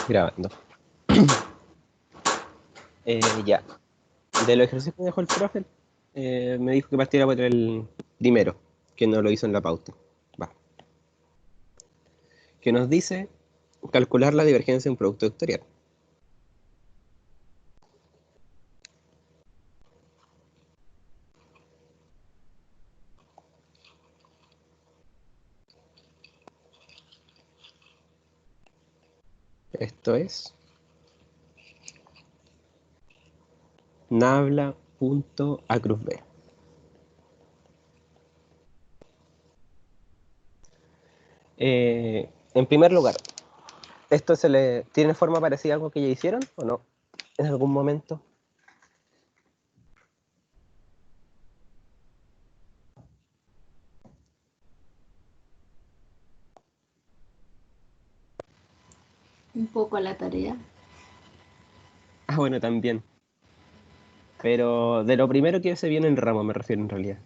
Grabando. Ya. De los ejercicios que me dejó el profe, me dijo que partiera por el primero, que no lo hizo en la pauta. Va. Que nos dice calcular la divergencia de un producto vectorial. Esto es nabla.a cruz b. En primer lugar, ¿esto tiene forma parecida a algo que ya hicieron o no? ¿En algún momento? Un poco a la tarea. Ah, bueno, también. Pero de lo primero que se viene en ramo me refiero en realidad.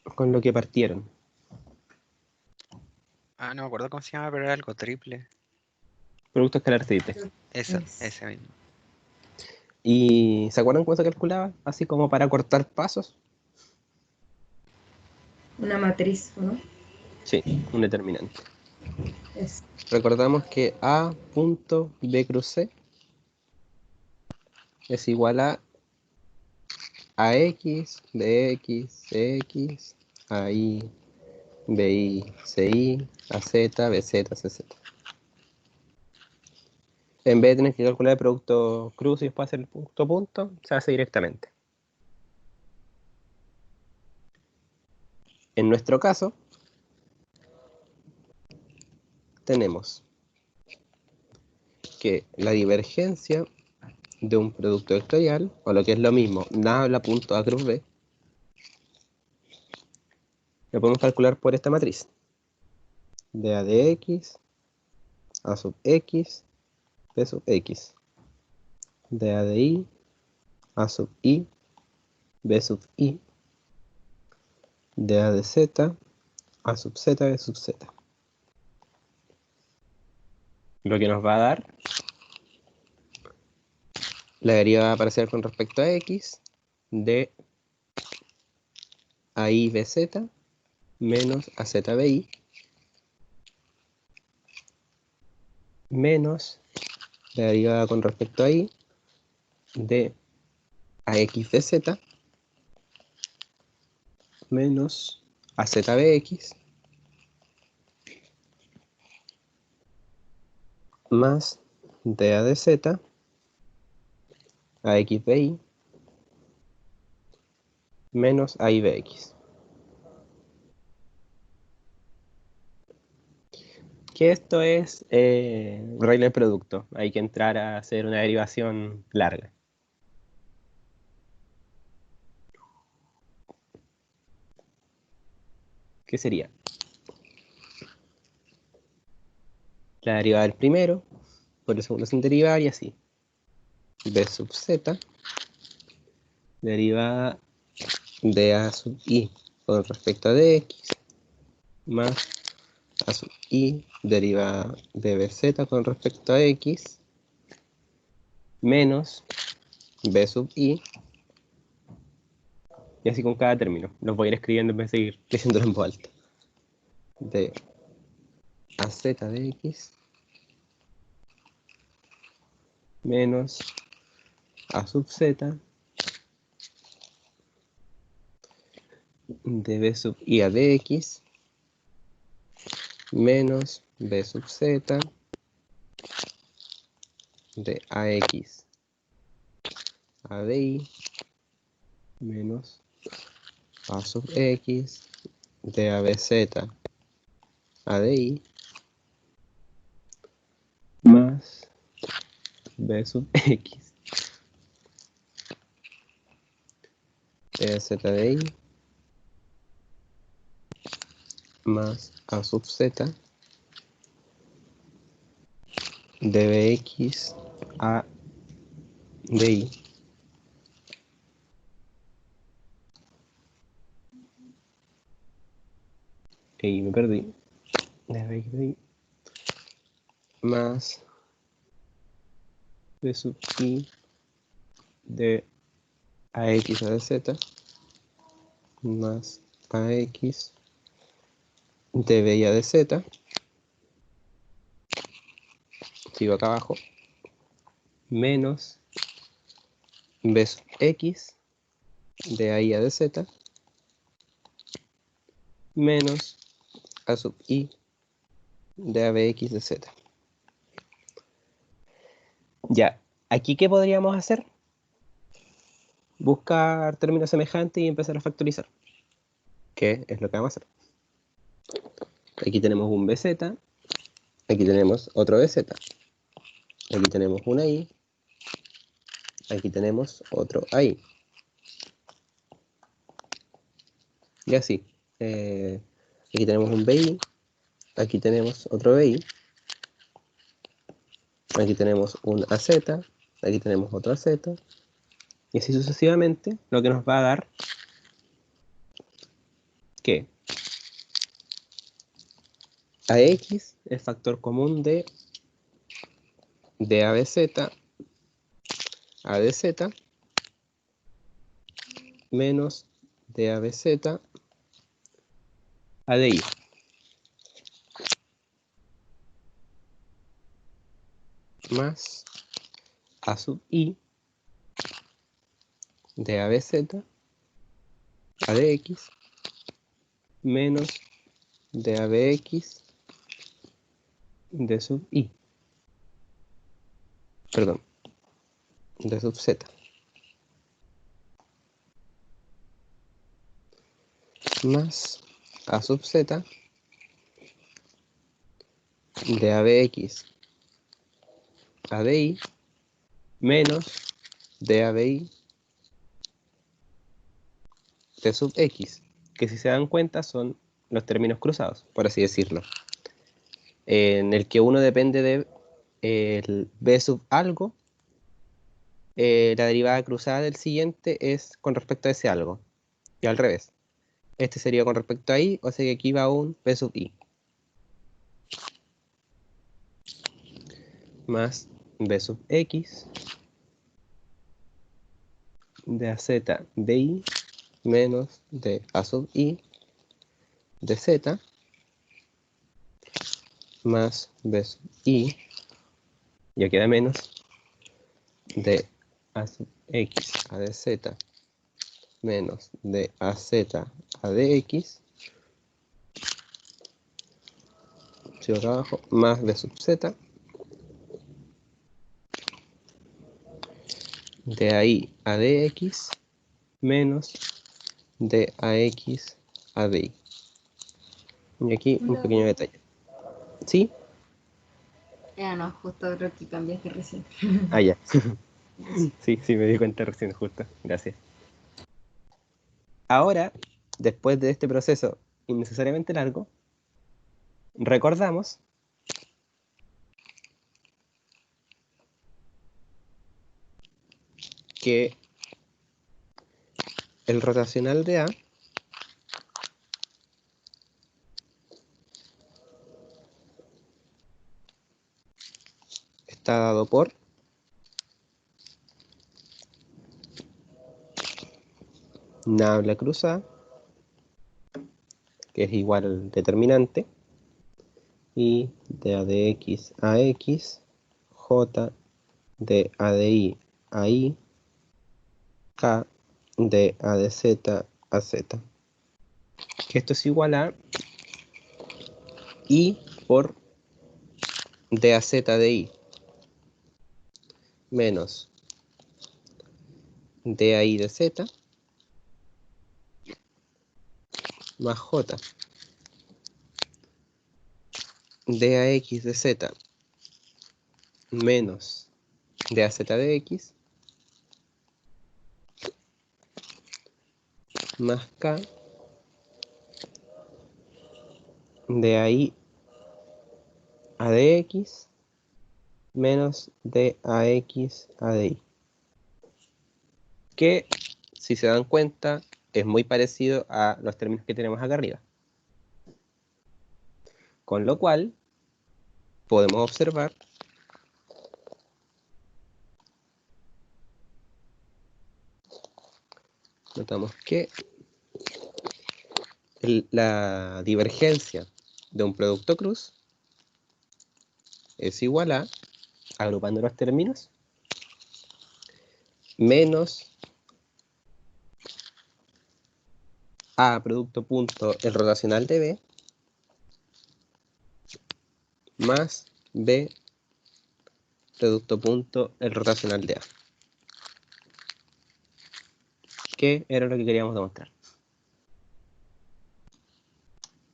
Con lo que partieron. Ah, no me acuerdo cómo se llama, pero era algo triple. Producto escalar triple. Eso, ese mismo. ¿Y se acuerdan cómo se calculaba? Así como para cortar pasos. Una matriz, ¿no? Sí, un determinante. Es. Recordamos que A punto B cruz C es igual a AX, BX, CX, AI, BI, CI, AZ, BZ, CZ. En vez de tener que calcular el producto cruz y después hacer el punto punto, se hace directamente. En nuestro caso, tenemos que la divergencia de un producto vectorial, o lo que es lo mismo, nabla.a cruz b, lo podemos calcular por esta matriz. De A de X, A sub X, B sub X. De A de Y, A sub Y, B sub Y. De A de Z, A sub Z, B sub Z. Lo que nos va a dar la derivada parcial con respecto a X de AI BZ menos AZBI menos la derivada con respecto a Y de AX BZ menos AZBX más DA de Z AXBI menos AIBX. Que esto es regla de producto. Hay que entrar a hacer una derivación larga. ¿Qué sería? La derivada del primero por el segundo sin derivar y así. B sub Z derivada de A sub I con respecto a dx más A sub I derivada de BZ con respecto a X menos B sub I, y así con cada término. Los voy a ir escribiendo en vez de seguir leyéndolo en voz alta. De AZ de X menos A sub Z de B sub I a dx menos B sub Z de AX a dy menos A sub X de ABZ a dy más B sub X de Z de Y más A sub Z de Bx a dy Y me perdí. De ahí. Más B sub I de AX a de Z más AX de B y A de Z. Sigo acá abajo. Menos B sub X de A y A de Z menos A sub I de ABX de Z. Ya, ¿aquí qué podríamos hacer? Buscar términos semejantes y empezar a factorizar. ¿Qué es lo que vamos a hacer? Aquí tenemos un BZ, aquí tenemos otro BZ, aquí tenemos una I, aquí tenemos otro AI. Y así. Aquí tenemos un BI, aquí tenemos otro BI, aquí tenemos un AZ, aquí tenemos otro AZ, y así sucesivamente, lo que nos va a dar que AX es factor común de ABZ, ADZ, menos de ABZ, ADI. Más A sub I de ABZ, ADX, menos de ABX de sub I. Perdón, de sub Z. Más A sub Z de ABX ADI menos de ABI de sub X, que si se dan cuenta son los términos cruzados, por así decirlo, en el que uno depende de el B sub algo, la derivada cruzada del siguiente es con respecto a ese algo, y al revés. Este sería con respecto a I, o sea que aquí va un B sub I. Más B sub X de AZ de I menos de A sub I de Z más B sub I, ya queda menos de A sub X a de Z menos de AZ a de X, sigo acá abajo, más B sub Z de AI a dx menos de AX a DY. Y aquí un pequeño detalle. ¿Sí? Ya no, justo creo que cambiaste recién. Ah, ya. Sí, me di cuenta recién, justo. Gracias. Ahora, después de este proceso innecesariamente largo, recordamos que el rotacional de A está dado por nabla cruzada, que es igual al determinante, y de A de X a X, J de A de I a I, K de A de Z a Z. Que esto es igual a I por de AZ de I menos de AI de Z más J de AX de Z menos de AZ de X más K de AI a de X menos de AX a de Y. Que, si se dan cuenta, es muy parecido a los términos que tenemos acá arriba. Con lo cual, podemos observar notamos que la divergencia de un producto cruz es igual a, agrupando los términos, menos A producto punto el rotacional de B más B producto punto el rotacional de A. ¿Qué era lo que queríamos demostrar?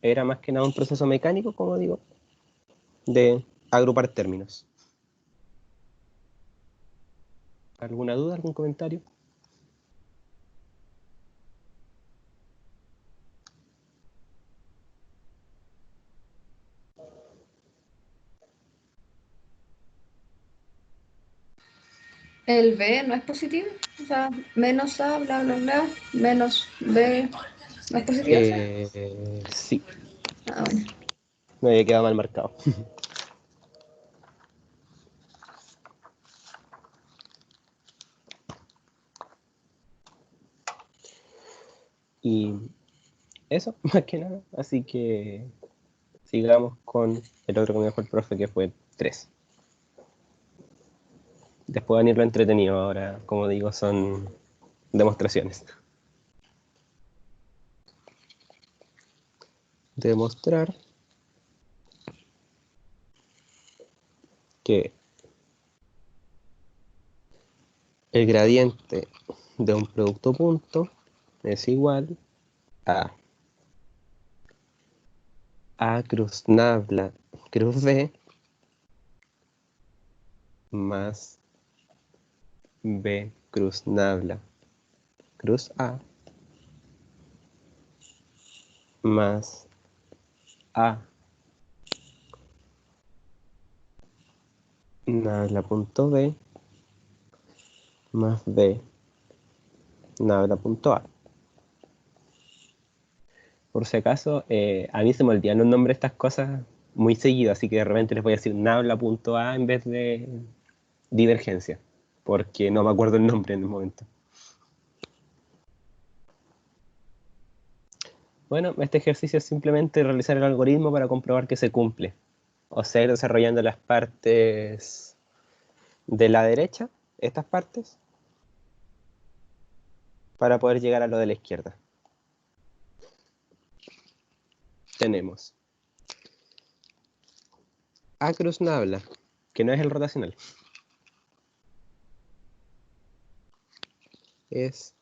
Era más que nada un proceso mecánico, como digo, de agrupar términos. ¿Alguna duda, algún comentario? El B no es positivo, o sea, menos A, bla, bla, bla, menos B, ¿no es positivo? Sí, Ah, bueno. me había quedado mal marcado. Y eso, más que nada. Así que sigamos con el otro que me dejó el profe, que fue 3. Después van a ir lo entretenido. Ahora, como digo, son demostraciones. Demostrar que el gradiente de un producto punto es igual a A cruz nabla cruz B más B cruz nabla cruz A más A nabla punto B más B nabla punto A. Por si acaso, a mí se me olvidan los nombres de estas cosas muy seguido, así que de repente les voy a decir nabla punto A en vez de divergencia, porque no me acuerdo el nombre en el momento. Bueno, este ejercicio es simplemente realizar el algoritmo para comprobar que se cumple. O sea, ir desarrollando las partes de la derecha, estas partes, para poder llegar a lo de la izquierda. Tenemos A cruz nabla, que no es el rotacional. Es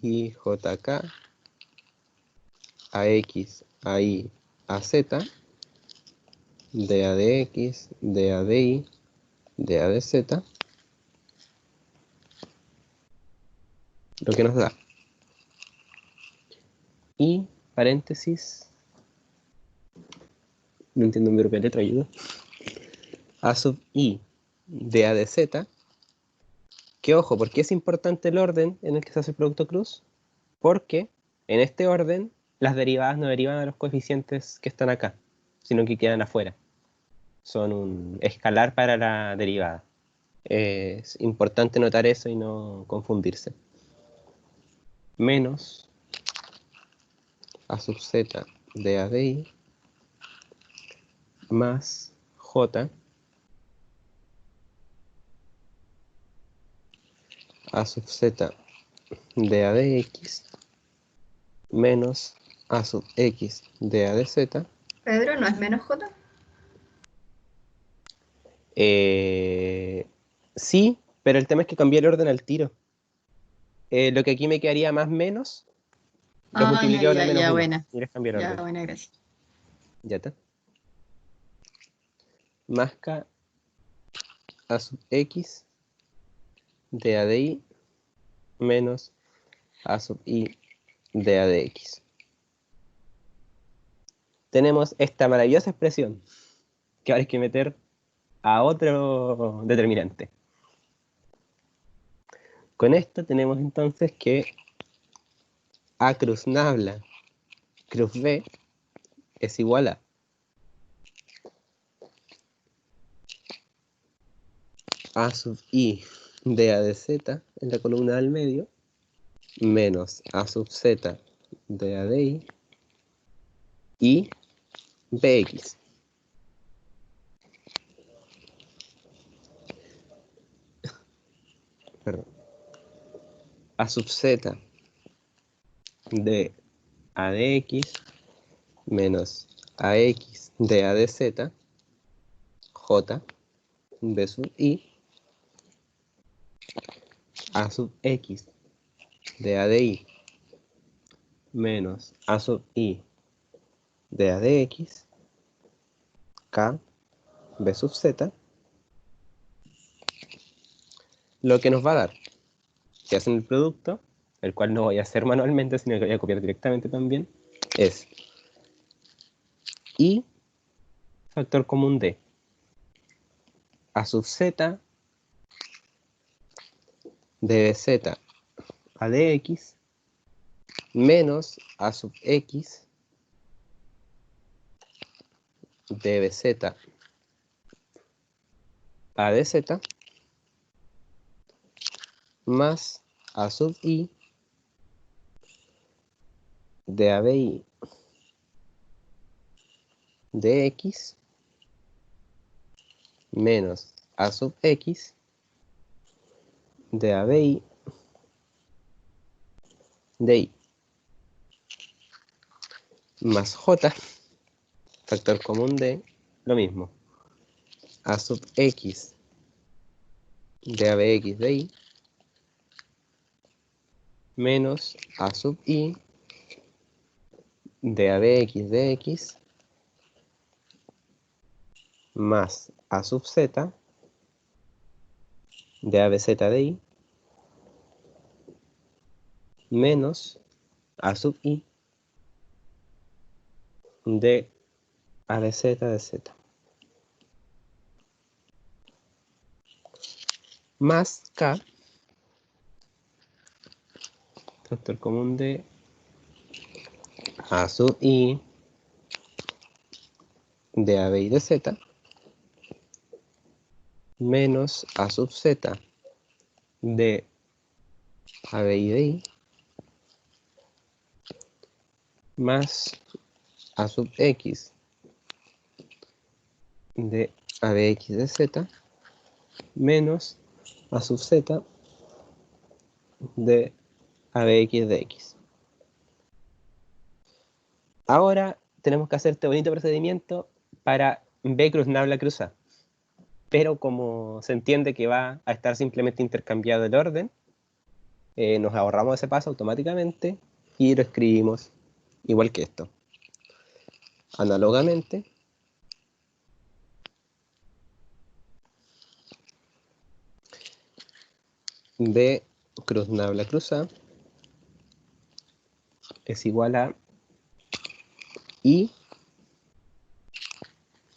IJK, AX, AI, AZ, DADX, DADI, DADZ, lo que nos da. Y, paréntesis, no entiendo mi propia letra, ayuda. A sub I, DADZ, que ojo, ¿por qué es importante el orden en el que se hace el producto cruz? Porque en este orden las derivadas no derivan a los coeficientes que están acá, sino que quedan afuera. Son un escalar para la derivada. Es importante notar eso y no confundirse. Menos A sub Z de ADI más J A sub Z de ADX menos A sub X de ADZ. Pedro, ¿no es menos J? Sí, pero el tema es que cambié el orden al tiro. Lo que aquí me quedaría más menos, lo Ah, ya, multipliqué por el ya, menos ya, 1 buena. y les cambié el Ya, orden. buena, gracias. Ya está. Más K A sub X de ADI menos A sub I de ADX. Tenemos esta maravillosa expresión que ahora hay que meter a otro determinante. Con esto tenemos entonces que A cruz nabla cruz B es igual a A sub i de A de Z en la columna del medio, menos A sub Z de A de I, y Bx. Perdón. A sub Z de A de X menos AX de A de Z, J, B sub I, A sub X de A de I menos A sub I de A de X, K, B sub Z, lo que nos va a dar, si hacen el producto, el cual no voy a hacer manualmente, sino que voy a copiar directamente también, es I factor común de A sub Z de BZ A de X menos A sub X de BZ A de Z más A sub I de ABI de X menos A sub X de ABI de I más J, factor común de lo mismo, A sub X de ABX de I menos A sub I de ABX de X más A sub Z de ABZ de I menos A sub I de ABZ de Z más K, factor común de A sub I de AB y de Z menos A sub Z de AB y de I más A sub X de ABX de Z menos A sub Z de ABX de X. Ahora tenemos que hacer este bonito procedimiento para B cruz-nabla cruz A. Pero como se entiende que va a estar simplemente intercambiado el orden, nos ahorramos ese paso automáticamente y lo escribimos igual que esto. Análogamente, B cruz-nabla cruz A es igual a I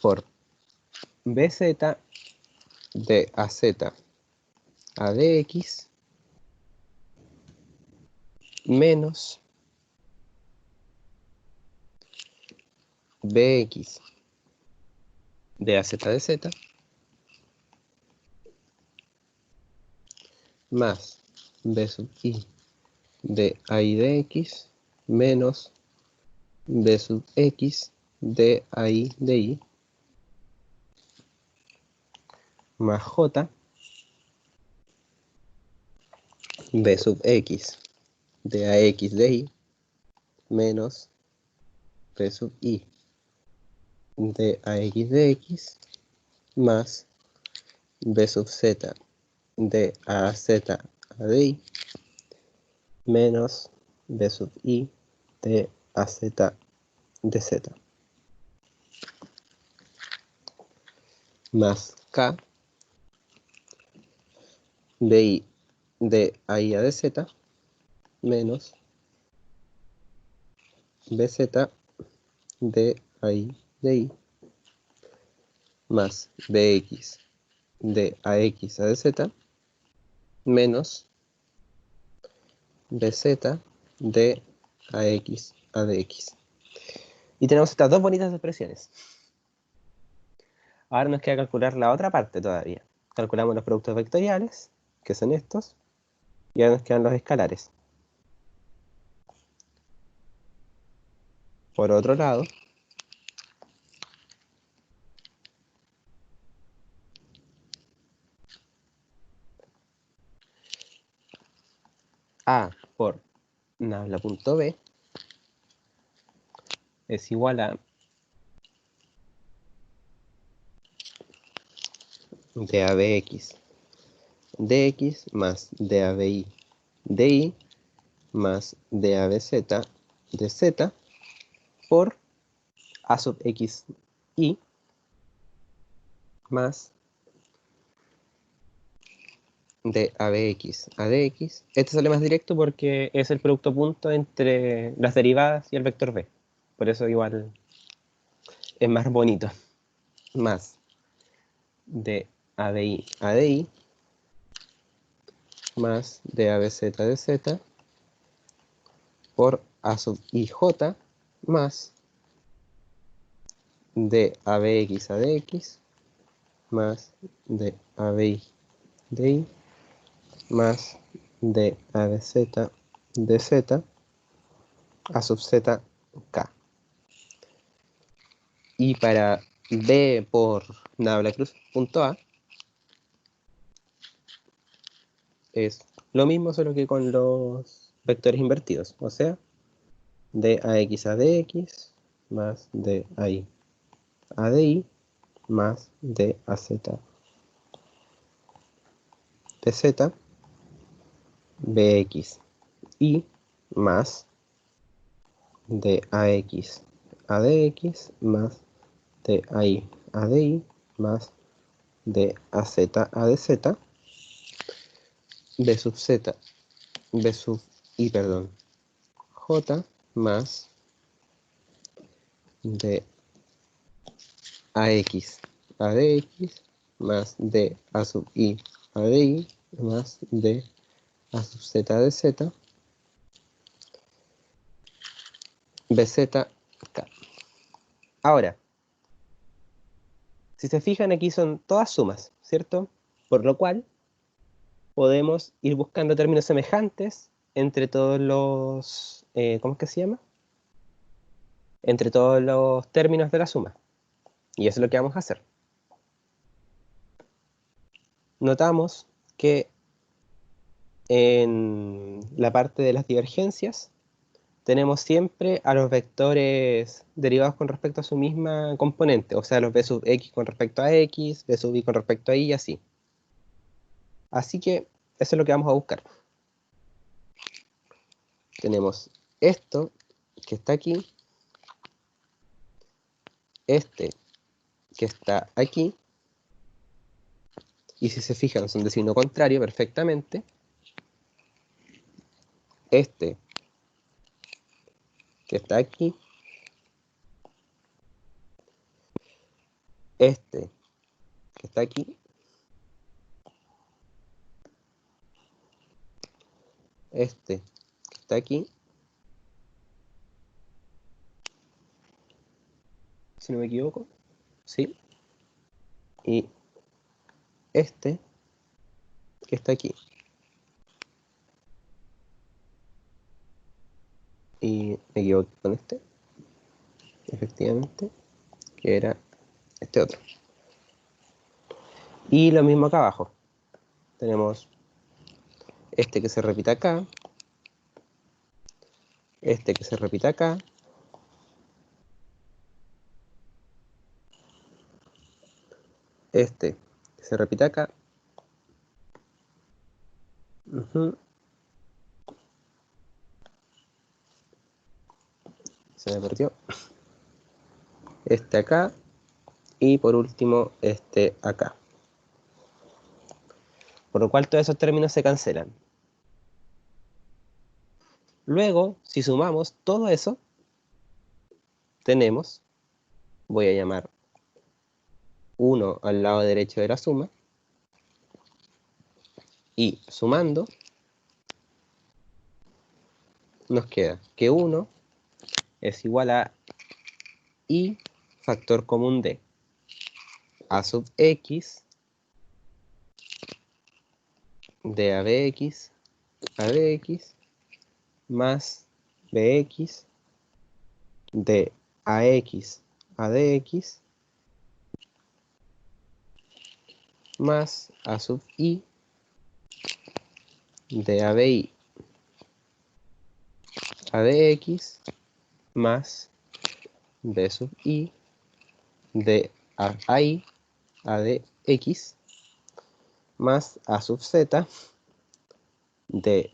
por BZ de AZ a DX menos BX de AZ de Z más B sub I de AI de X menos B sub X de AI de I más J B sub X de AX de I menos B sub I de AX de X más B sub Z de AZ a de I menos B sub I de AZ de Z más K de I de AI a de Z menos BZ de AI de I más BX de AX a de Z menos BZ de AX a de X. Y tenemos estas dos bonitas expresiones. Ahora nos queda calcular la otra parte todavía, calculamos los productos vectoriales, que son estos, y ahora nos quedan los escalares. Por otro lado, A por nabla.b es igual a DABX dx más DABI DI más DABZ dz por A sub x y más DABX ADX. Este sale más directo porque es el producto punto entre las derivadas y el vector b. Por eso igual es más bonito. Más DABI ADI más DABZ dz por A sub ij más DABX ADX más DABI DI más DABZ dz A sub z k. Y para B por nablacruz.a es lo mismo, solo que con los vectores invertidos. O sea, DAX ADX más DAI ADI más DAZ dz BX y más DAX ADX más DAI ADI más DAZ ADZ B sub z, B sub i, perdón, j más d ax adx más d a sub i adi más d a sub z dz bz k. Ahora, si se fijan, aquí son todas sumas, ¿cierto? Por lo cual podemos ir buscando términos semejantes entre todos los, ¿cómo es que se llama? Entre todos los términos de la suma. Y eso es lo que vamos a hacer. Notamos que en la parte de las divergencias tenemos siempre a los vectores derivados con respecto a su misma componente, o sea, los b sub x con respecto a x, b sub y con respecto a y así. Así que eso es lo que vamos a buscar. Tenemos esto que está aquí, este que está aquí, y si se fijan son de signo contrario perfectamente. Este que está aquí, este que está aquí, este que está aquí, si no me equivoco, ¿sí? Y este que está aquí. Y me equivoqué con este, efectivamente, que era este otro. Y lo mismo acá abajo. Tenemos este que se repite acá, este que se repite acá, este que se repite acá. Se me perdió. Este acá. Y por último, este acá. Por lo cual todos esos términos se cancelan. Luego, si sumamos todo eso, tenemos, voy a llamar 1 al lado derecho de la suma, y sumando, nos queda que 1 es igual a i factor común de a sub x de ABX ADX más BX de AX ADX más A sub I de ABI ADX más B sub I de AI ADX más A sub Z de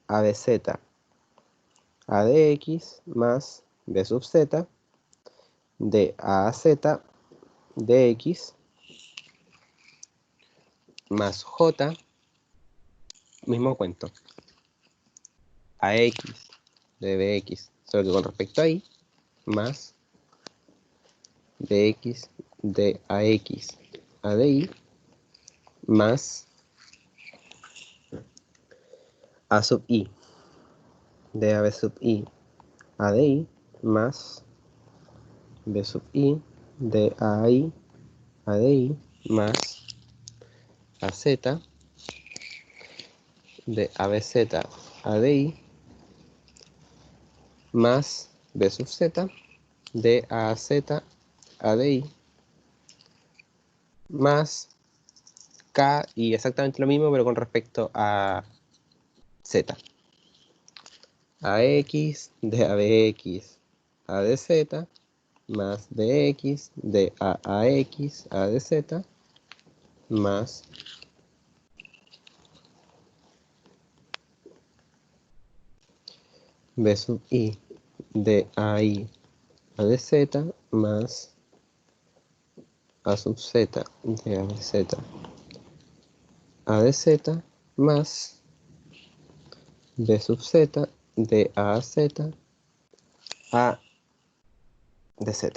ABZ ADX más B sub Z de AZ DX más J, mismo cuento, AX de BX, solo que con respecto a I, más BX de AX ADI más A sub I de AB sub I ADI más B sub I de AI ADI más AZ de ABZ ADI más B sub Z de AZ ADI más K, y exactamente lo mismo pero con respecto a Z. AX de ABX ADZ más BX de AX ADZ más B sub I de AI ADZ más A sub Z de ABZ ADZ más B sub Z de AZ a DZ.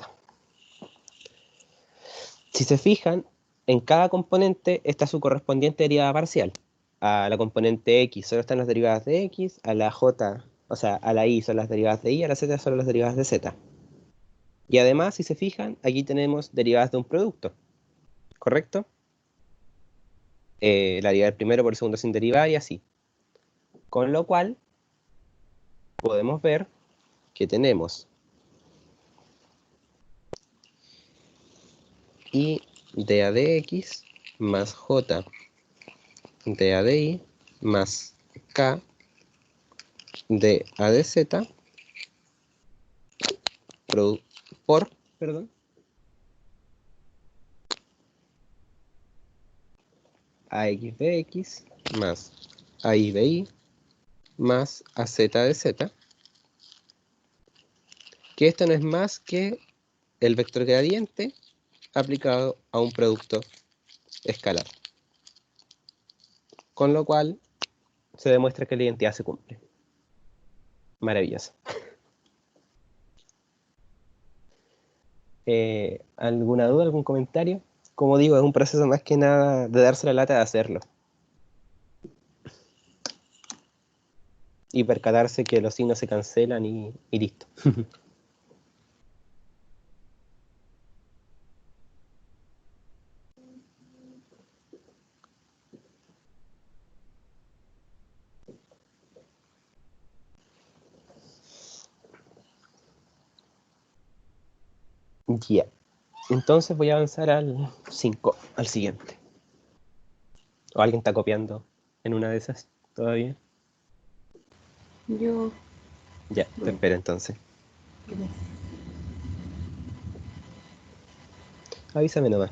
Si se fijan, en cada componente está su correspondiente derivada parcial. A la componente X solo están las derivadas de X, a la J, o sea, a la Y son las derivadas de Y, a la Z son las derivadas de Z. Y además, si se fijan, aquí tenemos derivadas de un producto, ¿correcto? La derivada del primero por el segundo sin derivar y así. Con lo cual, podemos ver que tenemos I de ADX más J de ADI más K de ADZ por AXBX más AIBI más AZDZ, que esto no es más que el vector gradiente aplicado a un producto escalar. Con lo cual se demuestra que la identidad se cumple. Maravilloso. ¿Alguna duda, algún comentario? Como digo, es un proceso más que nada de darse la lata de hacerlo. Y percatarse que los signos se cancelan y listo. Ya. Entonces voy a avanzar al 5, al siguiente. ¿O alguien está copiando en una de esas todavía? Yo. Ya, te espero entonces. Avísame nomás.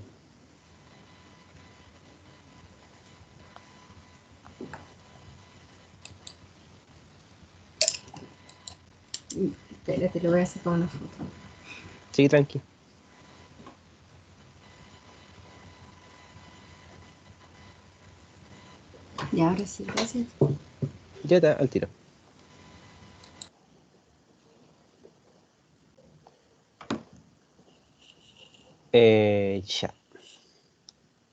Espérate, le voy a sacar una foto. Sí, tranqui. Y ahora sí, gracias. Ya está, al tiro. Ya.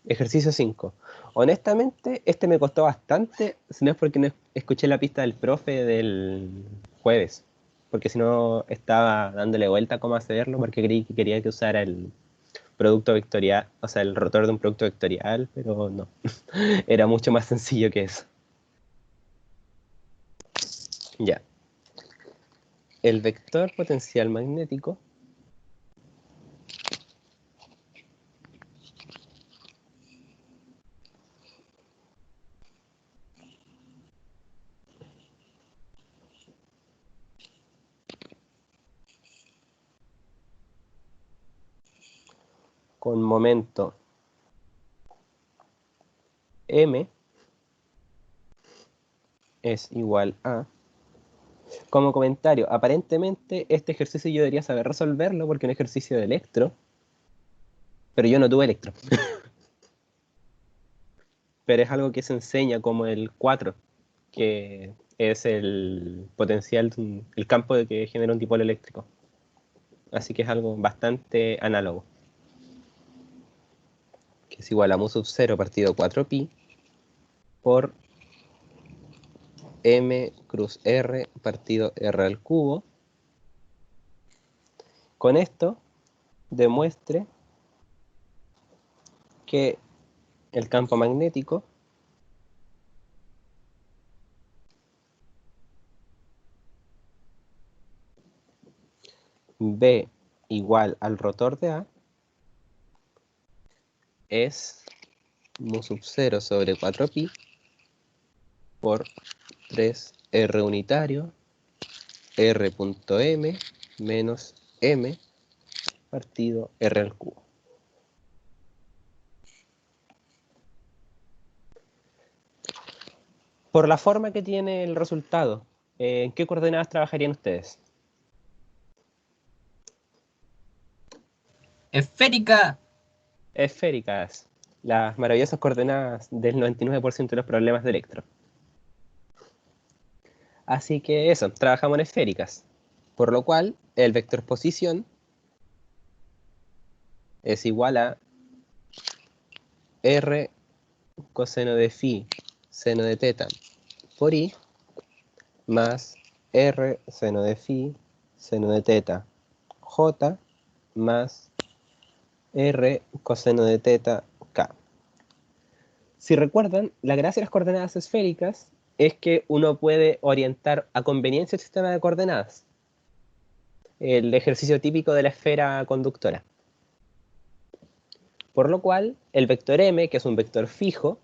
Ejercicio 5. Honestamente, este me costó bastante, si no es porque no escuché la pista del profe del jueves. Porque si no, estaba dándole vuelta a cómo hacerlo, porque creí que quería que usara el producto vectorial, o sea, el rotor de un producto vectorial, pero no. Era mucho más sencillo que eso. Ya. El vector potencial magnético con momento m es igual a... Como comentario, aparentemente este ejercicio yo debería saber resolverlo porque es un ejercicio de electro, pero yo no tuve electro. Pero es algo que se enseña como el 4, que es el potencial, el campo de que genera un dipolo eléctrico. Así que es algo bastante análogo. Que es igual a mu sub 0 partido 4pi por m cruz r partido r al cubo. Con esto demuestre que el campo magnético B igual al rotor de A es mu sub 0 sobre 4pi por 3r unitario r.m menos m partido r al cubo. Por la forma que tiene el resultado, ¿en qué coordenadas trabajarían ustedes? Esférica. Esféricas, las maravillosas coordenadas del 99% de los problemas de electro. Así que eso, trabajamos en esféricas. Por lo cual, el vector posición es igual a r coseno de phi seno de teta por i más r seno de phi seno de teta j más r coseno de teta k. Si recuerdan, la gracia de las coordenadas esféricas es que uno puede orientar a conveniencia el sistema de coordenadas. El ejercicio típico de la esfera conductora. Por lo cual, el vector m, que es un vector fijo,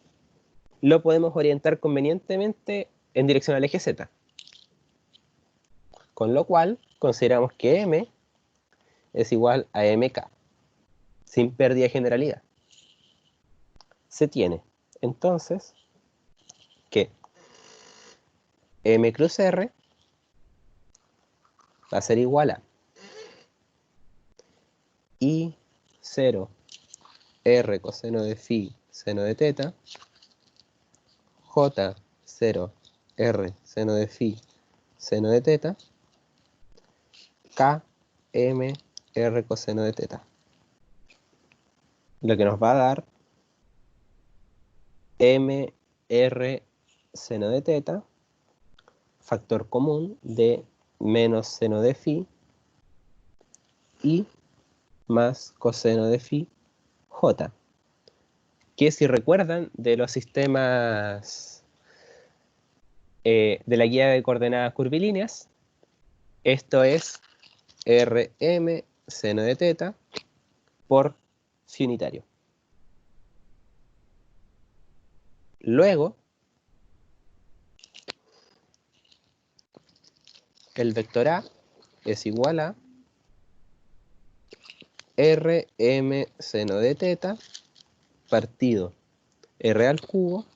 lo podemos orientar convenientemente en dirección al eje z. Con lo cual, consideramos que m es igual a mk, sin pérdida de generalidad. Se tiene, entonces, que m cruz r va a ser igual a i 0 r coseno de phi seno de teta j 0 r seno de phi seno de teta k m r coseno de teta, lo que nos va a dar m r seno de teta factor común de menos seno de phi y más coseno de phi j, que si recuerdan de los sistemas de la guía de coordenadas curvilíneas, esto es rm seno de teta por phi unitario. Luego, el vector A es igual a rm seno de teta partido r al cubo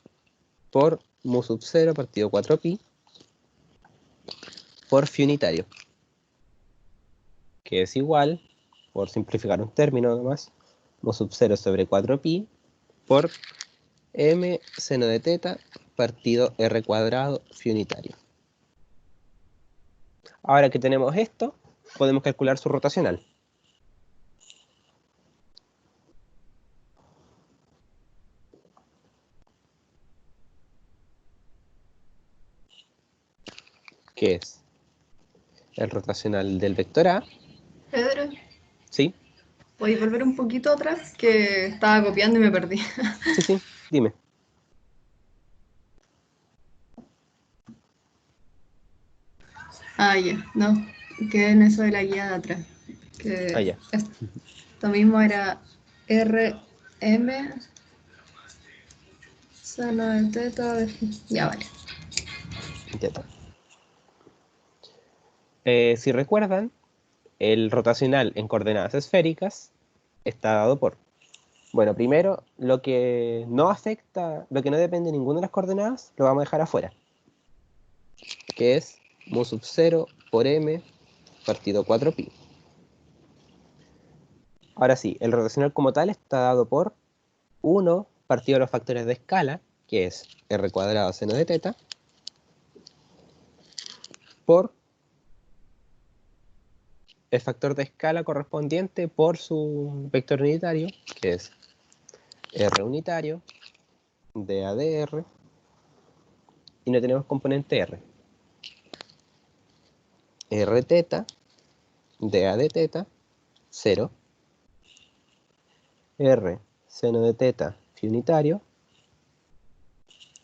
por mu sub 0 partido 4pi por phi unitario, que es igual, por simplificar un término nomás, mu sub 0 sobre 4pi por m seno de teta partido r cuadrado phi unitario. Ahora que tenemos esto, podemos calcular su rotacional. Que es el rotacional del vector A. Pedro, ¿Sí? ¿Podéis volver un poquito atrás? Que estaba copiando y me perdí. Sí, sí, dime. Ah, ya, no. Quedé en eso de la guía de atrás. Ah, Que ya. esto mismo era RM, seno de teta, ya vale. Ya está. Si recuerdan, el rotacional en coordenadas esféricas está dado por... Bueno, primero, lo que no afecta, lo que no depende de ninguna de las coordenadas, lo vamos a dejar afuera. Que es mu sub 0 por m partido 4pi. Ahora sí, el rotacional como tal está dado por 1 partido de los factores de escala, que es r cuadrado seno de teta, por el factor de escala correspondiente por su vector unitario, que es r unitario de a de r, y no tenemos componente r. R teta de a de teta, 0. R seno de teta phi unitario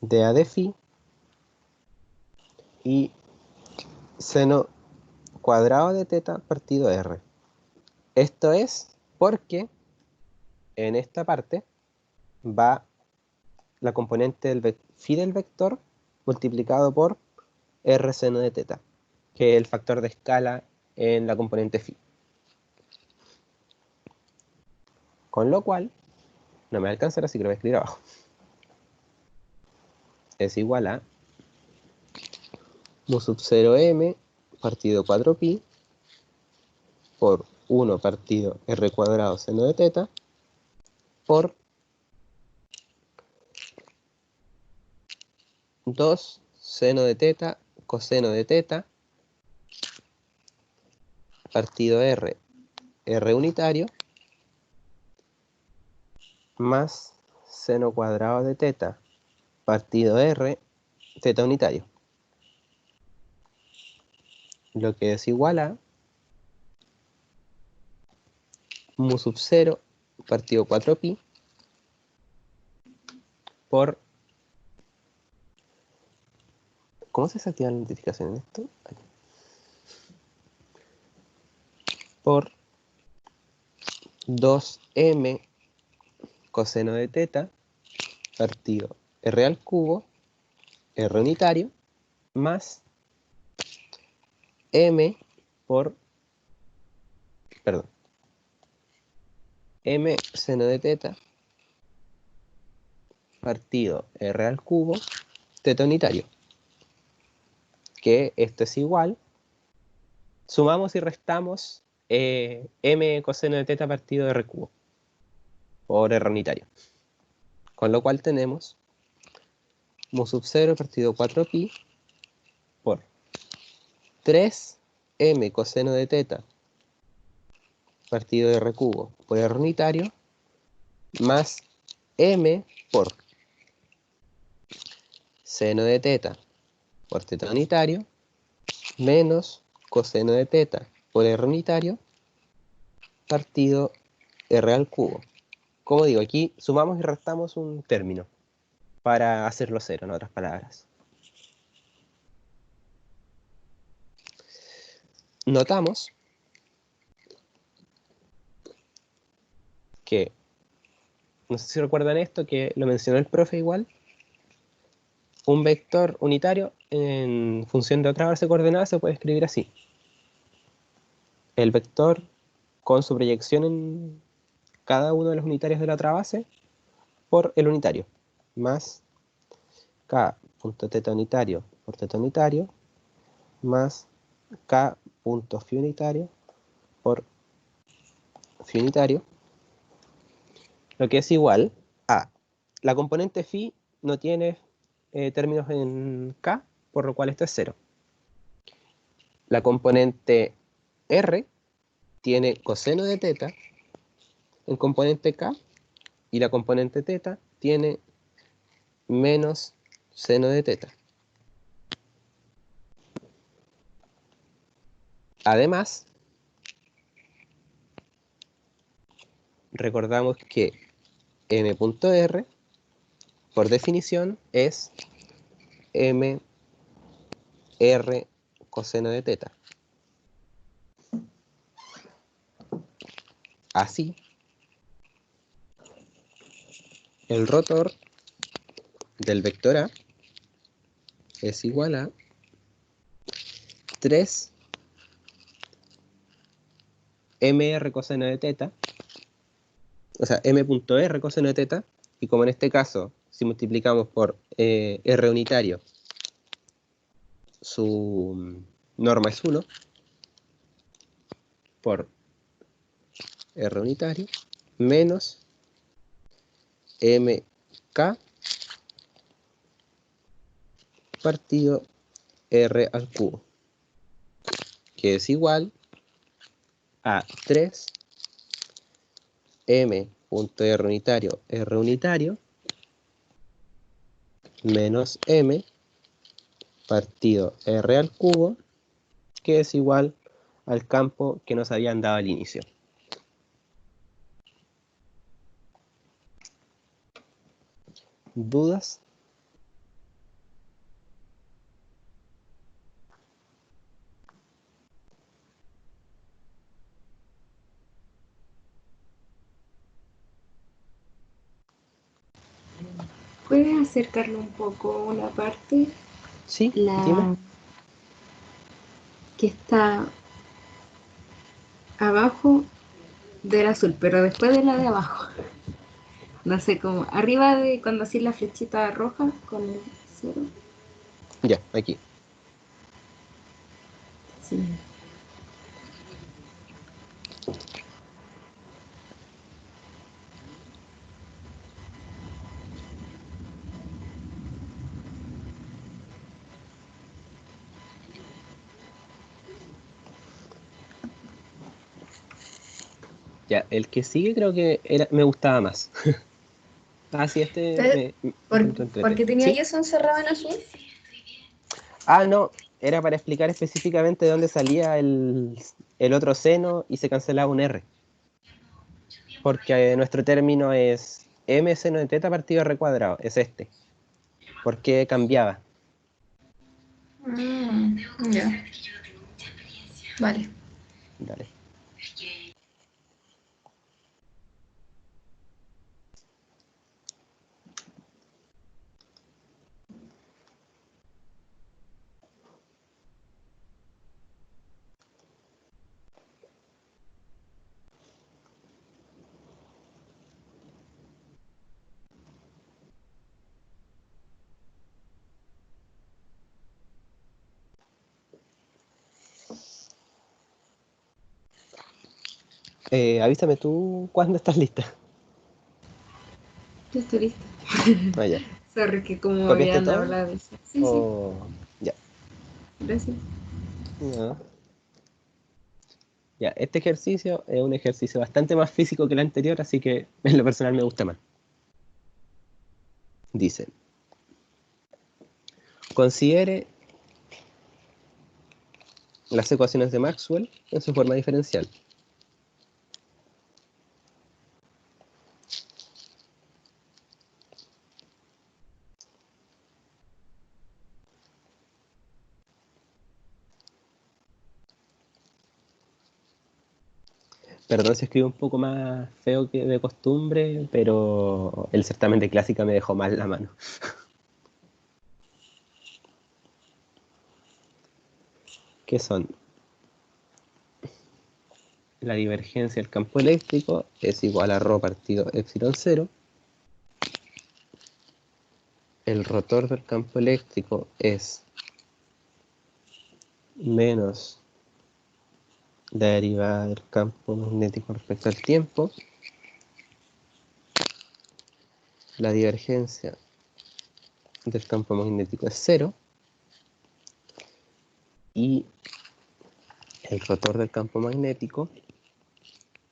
de a de phi, y seno cuadrado de teta partido r. Esto es porque en esta parte va la componente del phi del vector multiplicado por r seno de teta, que es el factor de escala en la componente phi. Con lo cual, no me va a alcanzar, así que lo voy a escribir abajo. Es igual a mu sub 0m partido 4pi por 1 partido r cuadrado seno de teta por 2 seno de teta coseno de teta partido r, r unitario, más seno cuadrado de teta partido r, teta unitario. Lo que es igual a mu sub 0 partido 4pi por... ¿Cómo se desactiva la notificación en esto? Aquí. Por 2m coseno de teta partido r al cubo, r unitario, más m por, perdón, m seno de teta partido r al cubo, teta unitario. Que esto es igual, sumamos y restamos m coseno de teta partido r cubo por r unitario. Con lo cual tenemos mu sub 0 partido 4pi por 3m coseno de teta partido de r cubo por r unitario, más m por seno de teta por teta unitario, menos coseno de teta por r unitario partido r al cubo. Como digo, aquí sumamos y restamos un término para hacerlo cero, en otras palabras. Notamos que, no sé si recuerdan esto, que lo mencionó el profe igual, un vector unitario en función de otra base de coordenadas se puede escribir así. El vector con su proyección en cada uno de los unitarios de la otra base por el unitario, más k punto teta unitario por teta unitario, más k punto phi unitario por phi unitario, lo que es igual a la componente phi no tiene términos en k, por lo cual esto es 0. La componente r tiene coseno de teta en componente k, y la componente teta tiene menos seno de teta. Además, recordamos que m.r, por definición, es mr coseno de teta. Así, el rotor del vector A es igual a 3 mr coseno de teta, o sea, m.r coseno de teta, y como en este caso, si multiplicamos por r unitario, su norma es 1, por r unitario, menos mk partido r al cubo, que es igual a 3 m.r unitario menos m partido r al cubo, que es igual al campo que nos habían dado al inicio. ¿Dudas? ¿Puedes acercarlo un poco una parte? Sí, La dime. que está abajo del azul, pero después de la de abajo. No sé cómo. Arriba de cuando así la flechita roja con el cero. Ya, aquí. Sí. Ya, el que sigue creo que me gustaba más. Ah, sí, este Pero, me ¿Por, encuentro por entrete. qué tenía ¿Sí? eso encerrado en azul? Ah, no, era para explicar específicamente de dónde salía el otro seno y se cancelaba un R. Porque nuestro término es m seno de teta partido r cuadrado, es este. ¿Por qué cambiaba? Ya. Vale. Dale. Avísame tú cuando estás lista. Ya estoy lista. Ah, ya. Sorry que como ¿Copiaste habían todo? hablado de eso. Sí, sí. O... Ya. Gracias. No. Ya, este ejercicio es un ejercicio bastante más físico que el anterior, así que en lo personal me gusta más. Dice, considere las ecuaciones de Maxwell en su forma diferencial. Perdón si escribo un poco más feo que de costumbre, pero el certamen de clásica me dejó mal la mano. ¿Qué son? La divergencia del campo eléctrico es igual a ρ partido epsilon 0. El rotor del campo eléctrico es menos la derivada del campo magnético respecto al tiempo. La divergencia del campo magnético es 0. Y el rotor del campo magnético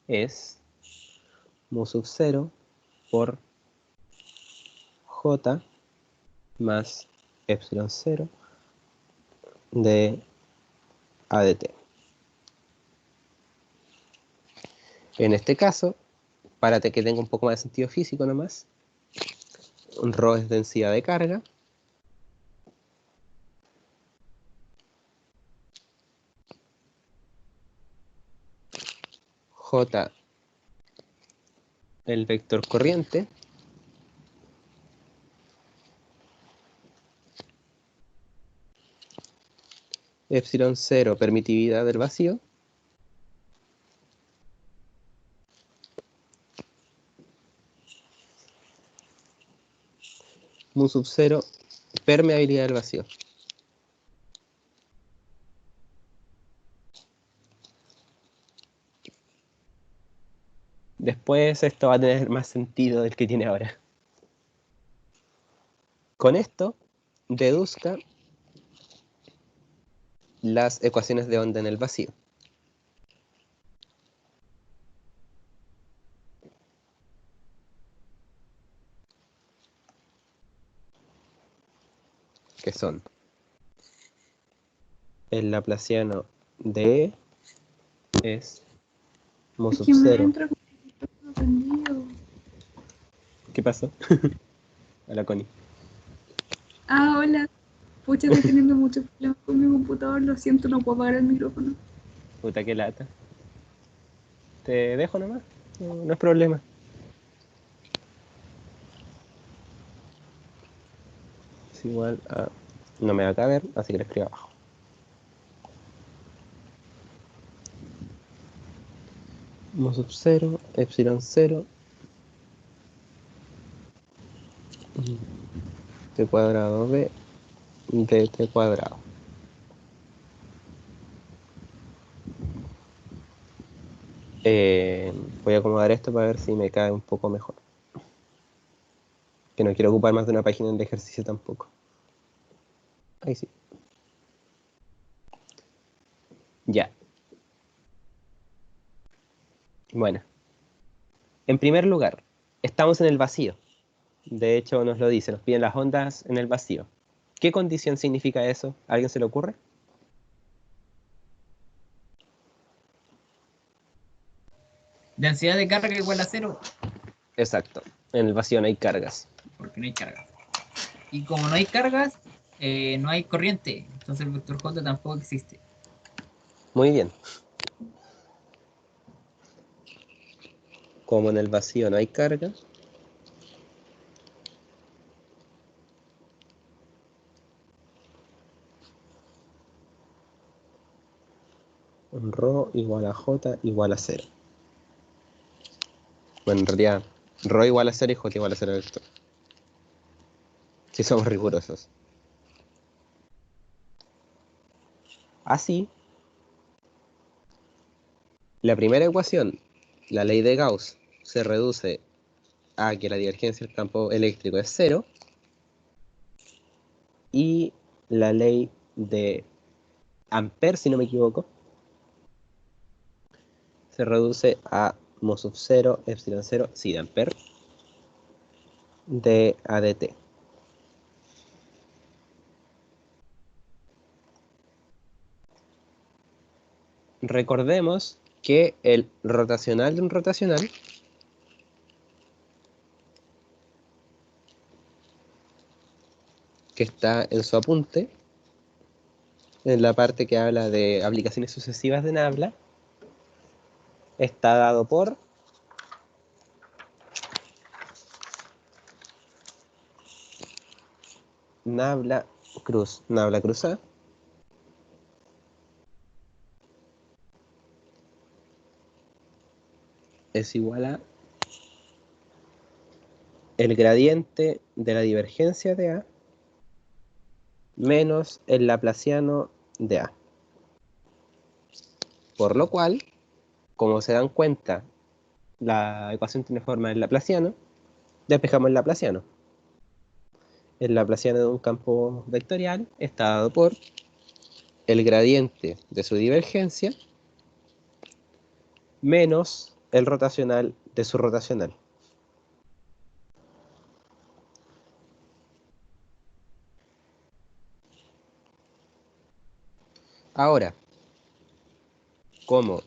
es mu sub 0 por J más epsilon 0 de ADT. En este caso, para que tenga un poco más de sentido físico nomás. Rho es densidad de carga. J, el vector corriente. Epsilon 0, permitividad del vacío. Mu sub 0, permeabilidad del vacío. Después esto va a tener más sentido del que tiene ahora. Con esto, deduzca las ecuaciones de onda en el vacío. Que son el laplaciano de E es mu Es sub que me 0. entra como el micrófono prendido. ¿Qué pasó? Hola, Connie. Ah, hola. Pucha, estoy teniendo muchos problemas con mi computador. Lo siento, no puedo apagar el micrófono. Puta, qué lata. Te dejo nomás. No es problema. Es igual a... No me va a caber, así que lo escribo abajo. Mu sub 0, epsilon 0, t cuadrado b, dt cuadrado. Voy a acomodar esto para ver si me cae un poco mejor. Que no quiero ocupar más de una página de ejercicio tampoco. Ahí sí. Ya. Bueno. En primer lugar, estamos en el vacío. De hecho, nos lo dice, nos piden las ondas en el vacío. ¿Qué condición significa eso? ¿A alguien se le ocurre? Densidad de carga igual a cero, Exacto. En el vacío no hay cargas. porque no hay cargas. Y como no hay cargas, no hay corriente. Entonces el vector J tampoco existe. Muy bien. Como en el vacío no hay carga, ρ igual a j igual a 0. Bueno, en realidad, ρ igual a 0 y j igual a 0 vector. Si somos rigurosos. Así, la primera ecuación, la ley de Gauss, se reduce a que la divergencia del campo eléctrico es 0 y la ley de Ampère, si no me equivoco, se reduce a mu sub 0, epsilon 0, sí, de Ampère, de ADT. Recordemos que el rotacional de un rotacional que está en su apunte, en la parte que habla de aplicaciones sucesivas de Nabla, está dado por Nabla cruz. Nabla cruz A es igual a el gradiente de la divergencia de A menos el laplaciano de A. Por lo cual, como se dan cuenta, la ecuación tiene forma del laplaciano, despejamos el laplaciano. El laplaciano de un campo vectorial está dado por el gradiente de su divergencia menos el rotacional de su rotacional. Ahora, como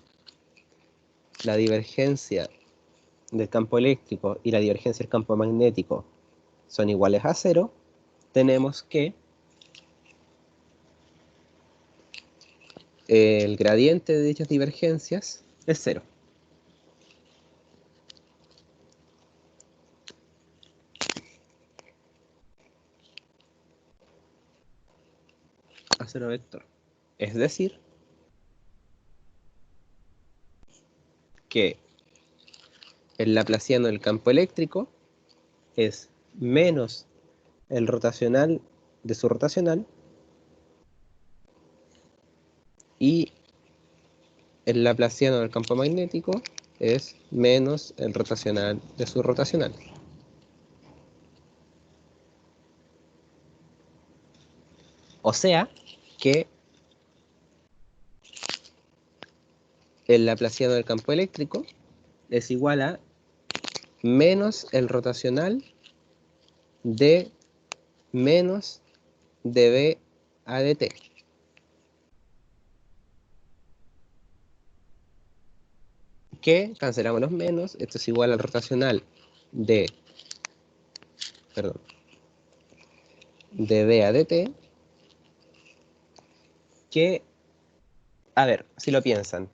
la divergencia del campo eléctrico y la divergencia del campo magnético son iguales a 0, tenemos que el gradiente de dichas divergencias es 0. A 0 vector. Es decir, que el laplaciano del campo eléctrico es menos el rotacional de su rotacional y el laplaciano del campo magnético es menos el rotacional de su rotacional. O sea que el laplaciano del campo eléctrico es igual a menos el rotacional de menos dB a dt. Que cancelamos los menos, esto es igual al rotacional de, dB a dt, que, a ver, si lo piensan,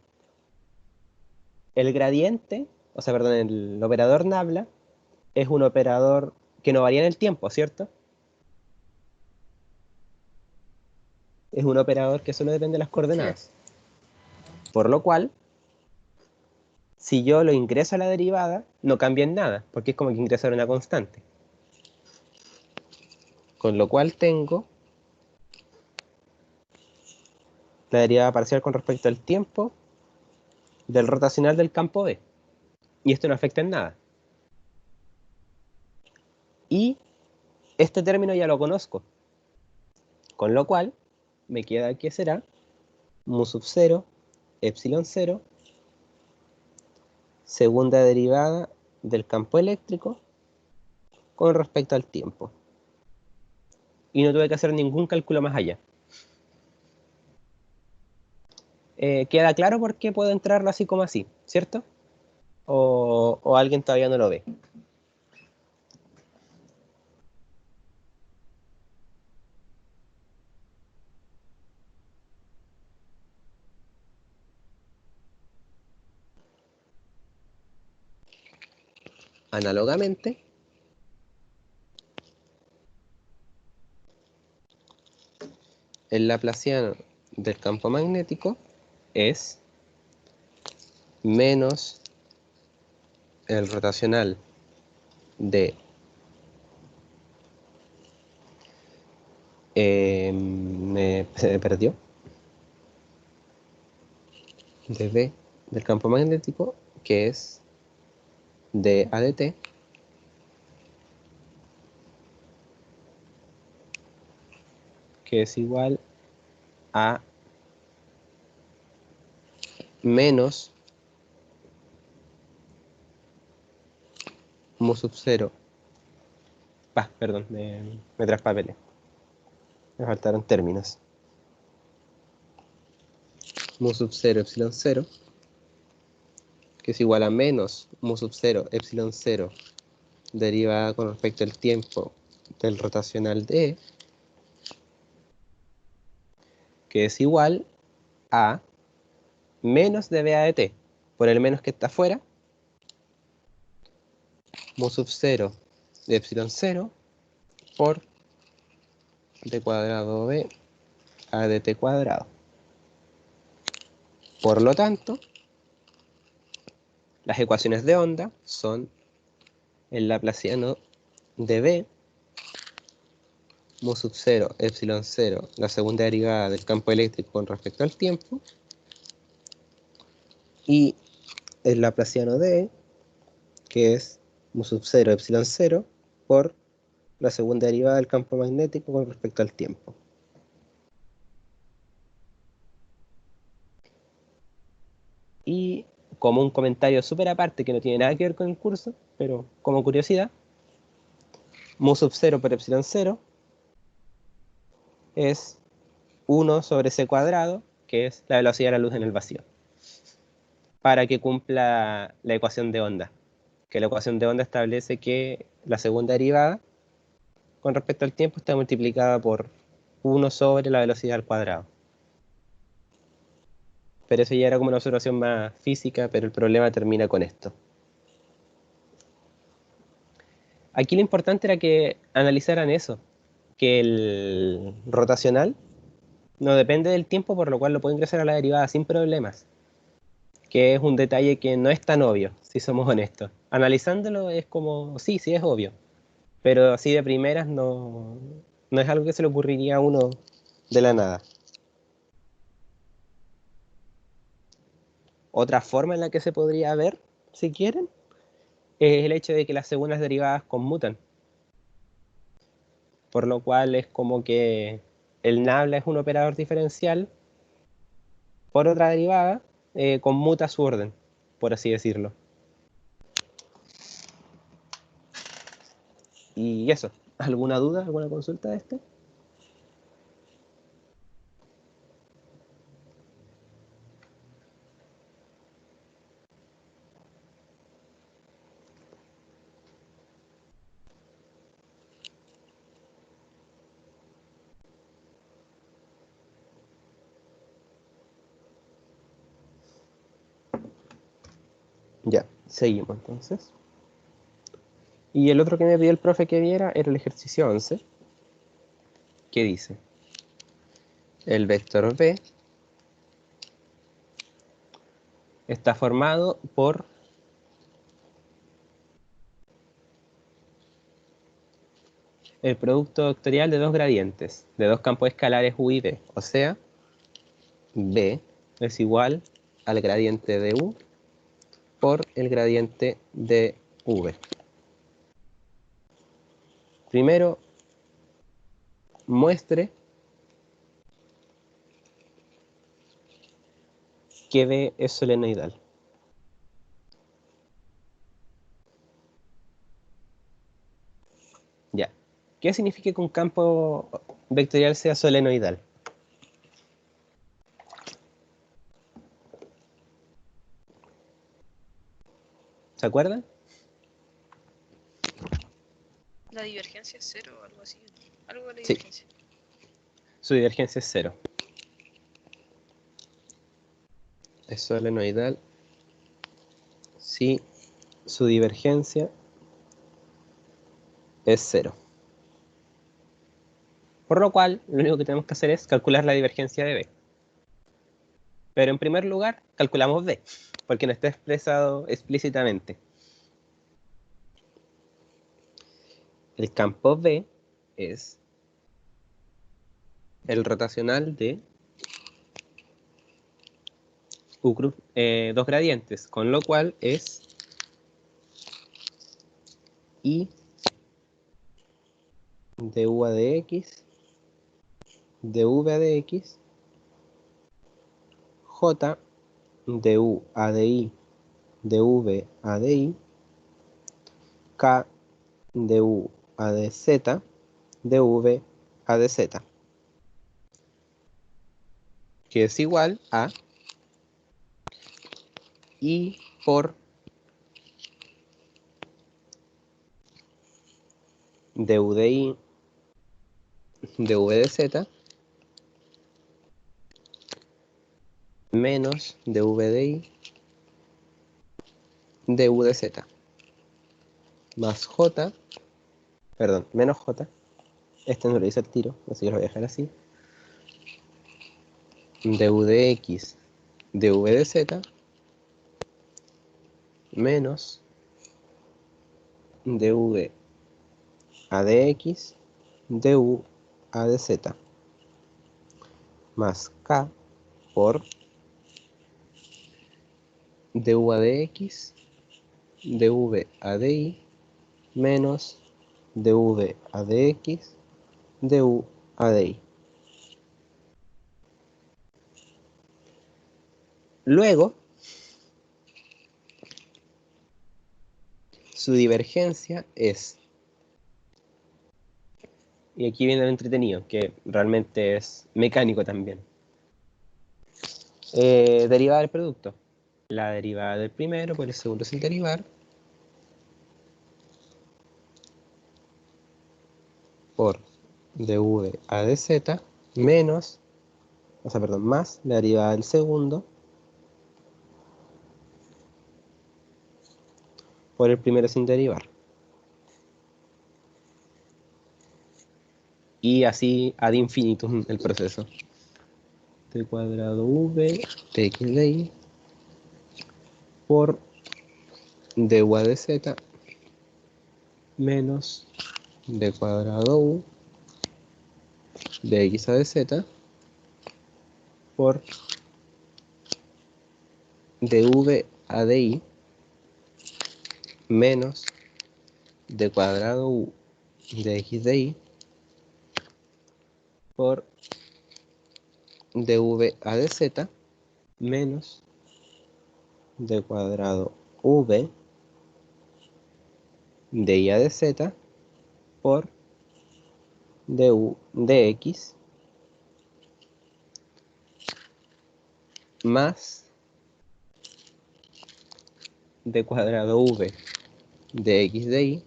el gradiente, el operador nabla es un operador que no varía en el tiempo, ¿cierto? Es un operador que solo depende de las coordenadas. Por lo cual, si yo lo ingreso a la derivada, no cambia en nada, porque es como que ingresar una constante. Con lo cual tengo la derivada parcial con respecto al tiempo del rotacional del campo B. Y esto no afecta en nada. Y este término ya lo conozco. Con lo cual, me queda que será mu sub 0, epsilon 0, segunda derivada del campo eléctrico con respecto al tiempo. Y no tuve que hacer ningún cálculo más allá. ¿Queda claro por qué puedo entrarlo así como así, cierto? ¿O alguien todavía no lo ve? Análogamente, el laplaciano del campo magnético es menos el rotacional de se perdió de B del campo magnético, que es de ADT, que es igual a menos mu sub 0. Perdón, me traspapelé. Me faltaron términos. Mu sub 0 epsilon 0, que es igual a menos mu sub 0 epsilon 0 derivada con respecto al tiempo del rotacional de E, que es igual a menos dB a dt, por el menos que está afuera, mu sub 0 de epsilon 0 por d cuadrado b a dt cuadrado. Por lo tanto, las ecuaciones de onda son el laplaciano de b, mu sub 0 epsilon 0, la segunda derivada del campo eléctrico con respecto al tiempo, y el laplaciano de E, que es mu sub 0 epsilon 0 por la segunda derivada del campo magnético con respecto al tiempo. Y como un comentario súper aparte que no tiene nada que ver con el curso, pero como curiosidad, mu sub 0 por epsilon 0 es 1 sobre c cuadrado, que es la velocidad de la luz en el vacío, para que cumpla la ecuación de onda. que la ecuación de onda establece que la segunda derivada con respecto al tiempo está multiplicada por 1 sobre la velocidad al cuadrado. Pero eso ya era como una observación más física, pero el problema termina con esto. Aquí lo importante era que analizaran eso, que el rotacional no depende del tiempo, por lo cual lo puedo ingresar a la derivada sin problemas. Que es un detalle que no es tan obvio, si somos honestos. Analizándolo es como, sí, sí es obvio. Pero así de primeras no es algo que se le ocurriría a uno de la nada. Otra forma en la que se podría ver, si quieren, es el hecho de que las segundas derivadas conmutan. Por lo cual es como que el nabla es un operador diferencial por otra derivada, conmuta su orden, por así decirlo. Y eso, ¿alguna duda, alguna consulta de esto? Ya, seguimos entonces. Y el otro que me pidió el profe que viera era el ejercicio 11, que dice: el vector B está formado por el producto vectorial de dos gradientes, de dos campos escalares U y B. O sea, B es igual al gradiente de U por el gradiente de V. Primero, muestre que B es solenoidal. Ya. ¿Qué significa que un campo vectorial sea solenoidal? ¿Se acuerdan? La divergencia es cero o algo así. Algo de la Sí. divergencia. Su divergencia es cero. Es solenoidal si su divergencia es cero. Por lo cual, lo único que tenemos que hacer es calcular la divergencia de B. Pero en primer lugar, calculamos B, porque no está expresado explícitamente. El campo B es el rotacional de U cruz, dos gradientes, con lo cual es I de U a de X, de V a de X, J de U a de I, de V a de I, K de U a de Z, de V a de Z, que es igual a I por du de I, du de Z, menos du de I, du de Z, más J, perdón, menos J, este no lo hice al tiro, así que lo voy a dejar así, du de X, du de Z, menos dv a de X, du a de Z, más K por du a de X, dv a de Y, menos dv a de X, du a de Y. Luego, su divergencia es, y aquí viene lo entretenido, que realmente es mecánico también, derivada del producto. La derivada del primero por el segundo sin derivar, por dv a de z menos, más la derivada del segundo por el primero sin derivar. Y así ad infinitum el proceso. T cuadrado v de x de y por dv a de z menos d cuadrado u de x a de z por dv a de y menos d cuadrado u de x de y por dv a de z menos d cuadrado v de y a de z por du de x más d cuadrado v de x de y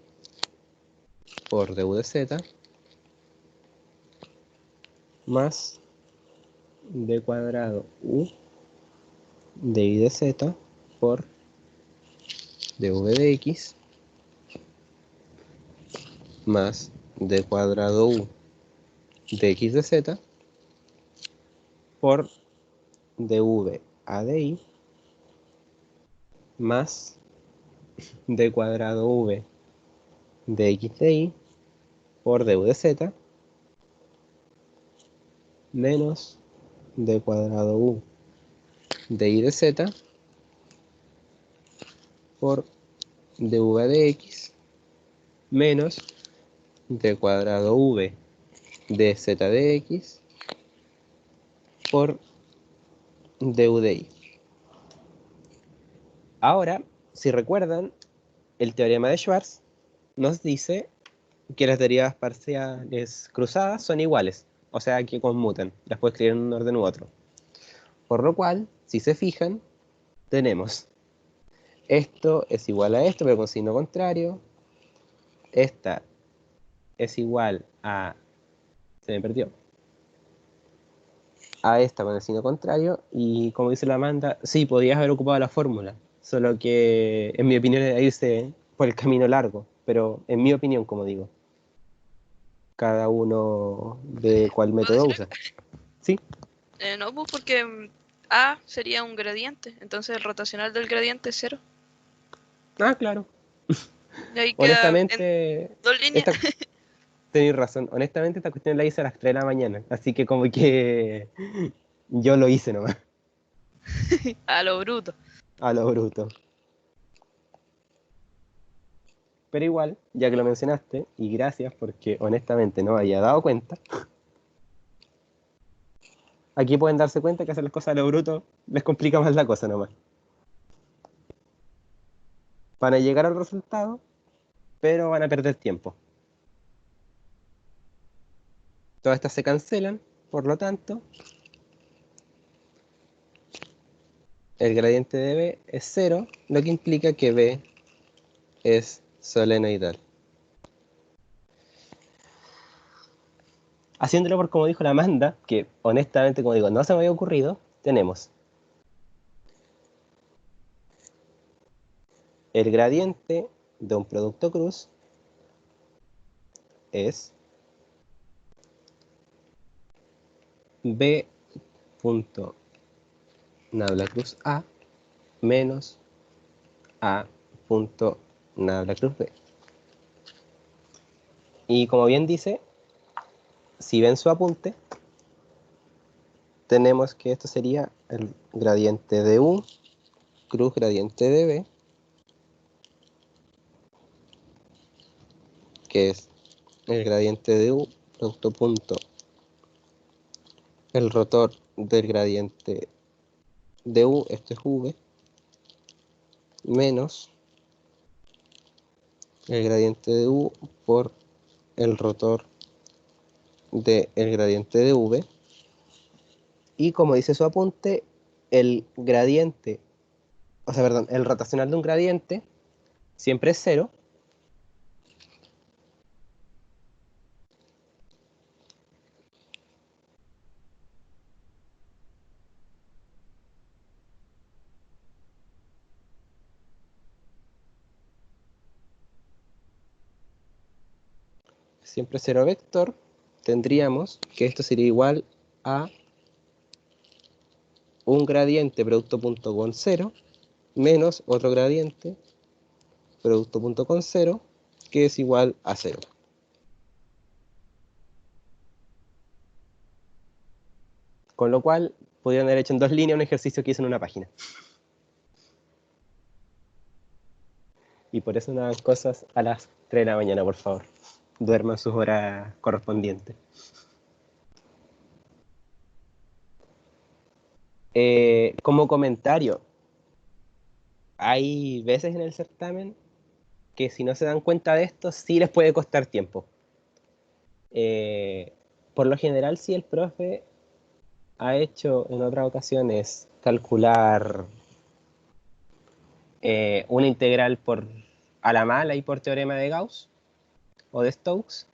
por du de z más d cuadrado u de y de z por dv de x más d cuadrado u de x de z por dv a de y más d cuadrado v de x de y por du de z menos d cuadrado u de y de z por dv de x menos d cuadrado v de z de x por du de y. Ahora, si recuerdan, el teorema de Schwarz nos dice que las derivas parciales cruzadas son iguales, o sea que conmutan, las puedo escribir en un orden u otro. Por lo cual, si se fijan, tenemos esto es igual a esto, pero con signo contrario. Esta es igual a... se me perdió. A esta con el signo contrario. Y como dice la Amanda, sí, podías haber ocupado la fórmula. Solo que, en mi opinión, era irse por el camino largo. Pero, en mi opinión, como digo. Cada uno de cuál método usa. ¿Sí? No, pues porque A sería un gradiente, entonces el rotacional del gradiente es 0. Ah, claro. Y ahí queda en Honestamente, 2 líneas. tenéis razón. Honestamente, esta cuestión la hice a las 3 de la mañana. Así que como que yo lo hice nomás. A lo bruto. A lo bruto. Pero igual, ya que lo mencionaste, y gracias porque honestamente no me había dado cuenta, aquí pueden darse cuenta que hacer las cosas a lo bruto les complica más la cosa nomás. Van a llegar al resultado, pero van a perder tiempo. Todas estas se cancelan, por lo tanto, el gradiente de B es 0, lo que implica que B es solenoidal. Haciéndolo por como dijo la Amanda, que honestamente, como digo, no se me había ocurrido, tenemos el gradiente de un producto cruz es B punto nabla cruz A menos A punto nabla cruz B. Y como bien dice, si ven su apunte, tenemos que esto sería el gradiente de U cruz gradiente de B, que es el gradiente de U producto punto el rotor del gradiente de U, esto es V, menos el gradiente de U por el rotor del gradiente de V. Y como dice su apunte, el gradiente, el rotacional de un gradiente siempre es 0. siempre cero vector, tendríamos que esto sería igual a un gradiente producto punto con 0 menos otro gradiente producto punto con 0 que es igual a 0. Con lo cual, podrían haber hecho en 2 líneas un ejercicio que hice en una página. Y por eso no hagan cosas a las 3 de la mañana, por favor. Duerman sus horas correspondientes. Como comentario, hay veces en el certamen que si no se dan cuenta de esto, sí les puede costar tiempo. Por lo general, si el profe ha hecho en otras ocasiones calcular una integral a la mala y por teorema de Gauss o de Stokes,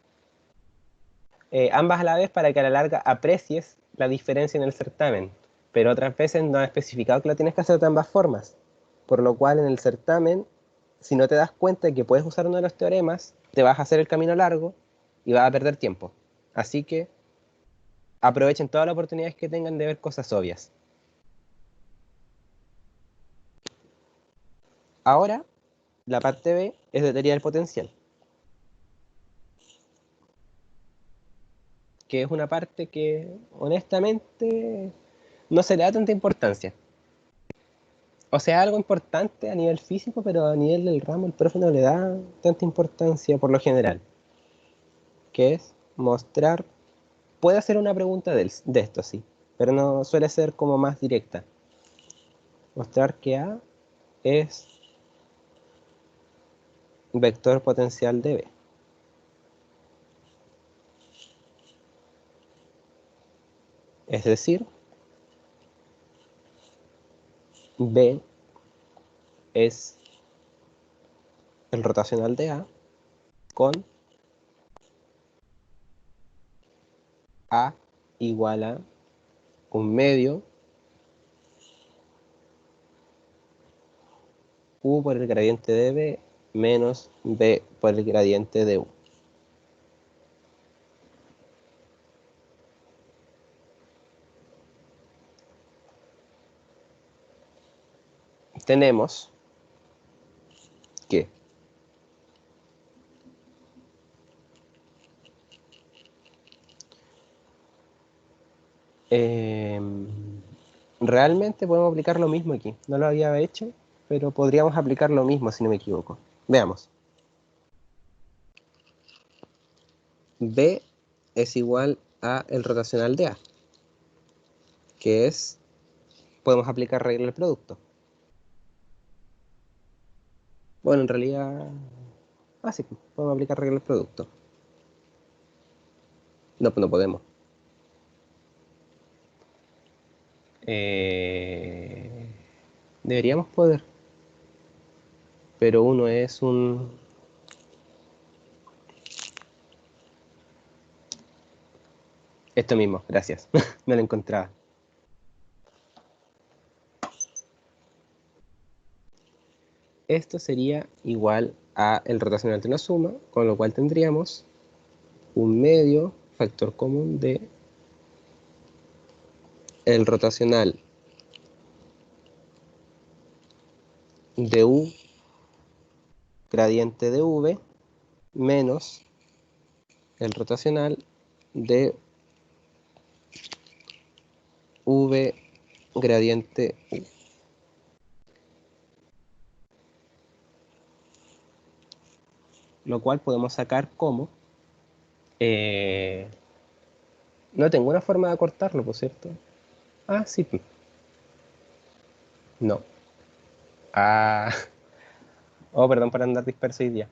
ambas a la vez para que a la larga aprecies la diferencia en el certamen, pero otras veces no ha especificado que lo tienes que hacer de ambas formas, por lo cual en el certamen, si no te das cuenta de que puedes usar uno de los teoremas, te vas a hacer el camino largo y vas a perder tiempo. Así que aprovechen todas las oportunidades que tengan de ver cosas obvias. Ahora, la parte B es de teoría del potencial, que es una parte que honestamente no se le da tanta importancia. O sea, algo importante a nivel físico, pero a nivel del ramo el profe no le da tanta importancia por lo general. Que es mostrar, puede hacer una pregunta de esto, sí, pero no suele ser como más directa. Mostrar que A es vector potencial de B. Es decir, B es el rotacional de A con A igual a un medio U por el gradiente de B menos B por el gradiente de U. Tenemos que realmente podemos aplicar lo mismo aquí. No lo había hecho, pero podríamos aplicar lo mismo si no me equivoco. Veamos. B es igual a el rotacional de A, que es, podemos aplicar regla del producto. Bueno, en realidad, sí, podemos aplicar regla del producto. No, pues no podemos. Deberíamos poder, pero uno es un... Esto mismo, gracias. No lo encontraba. Esto sería igual a el rotacional de una suma, con lo cual tendríamos un medio factor común de el rotacional de U gradiente de V menos el rotacional de V gradiente U. Lo cual podemos sacar como... no tengo una forma de acortarlo, por cierto. Ah, sí. No. Ah. Oh, perdón por andar disperso hoy día.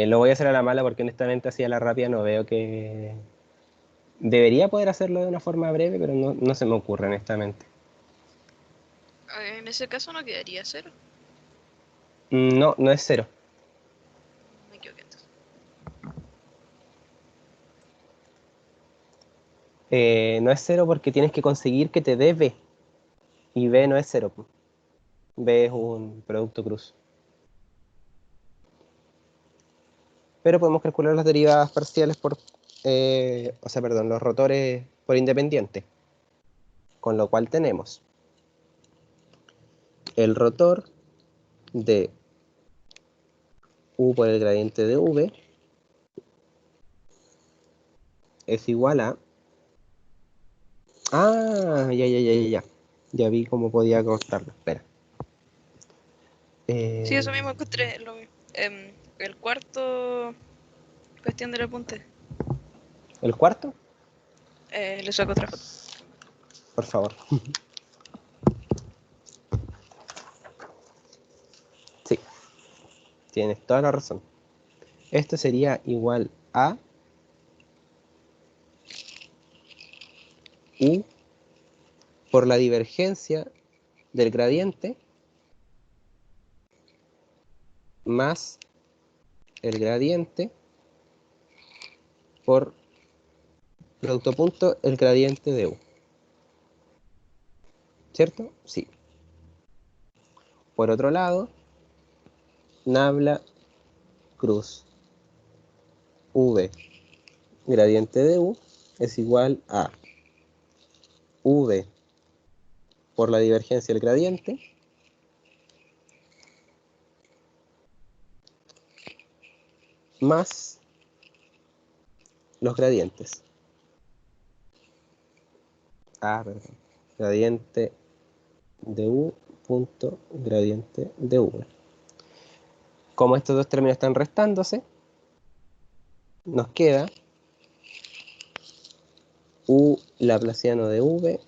Lo voy a hacer a la mala porque honestamente así a la rápida no veo que... Debería poder hacerlo de una forma breve, pero no se me ocurre honestamente. En ese caso no quedaría 0. No, no es 0. Me equivoqué entonces. No es 0 porque tienes que conseguir que te dé B. Y B no es 0. B es un producto cruz. pero podemos calcular las derivadas parciales los rotores por independiente. Con lo cual tenemos el rotor de U por el gradiente de V es igual a... Ah, ya. Ya vi cómo podía cortarlo. Espera. Sí, eso mismo encontré. El cuarto cuestión del apunte. ¿El cuarto? Le saco otra foto. Por favor. Sí, tienes toda la razón. Esto sería igual a U por la divergencia del gradiente más el gradiente por producto punto el gradiente de U. ¿Cierto? Sí. Por otro lado, nabla cruz V gradiente de U es igual a V por la divergencia del gradiente más los gradientes. Perdón. Gradiente de U punto gradiente de V. Como estos dos términos están restándose, nos queda U laplaciano de V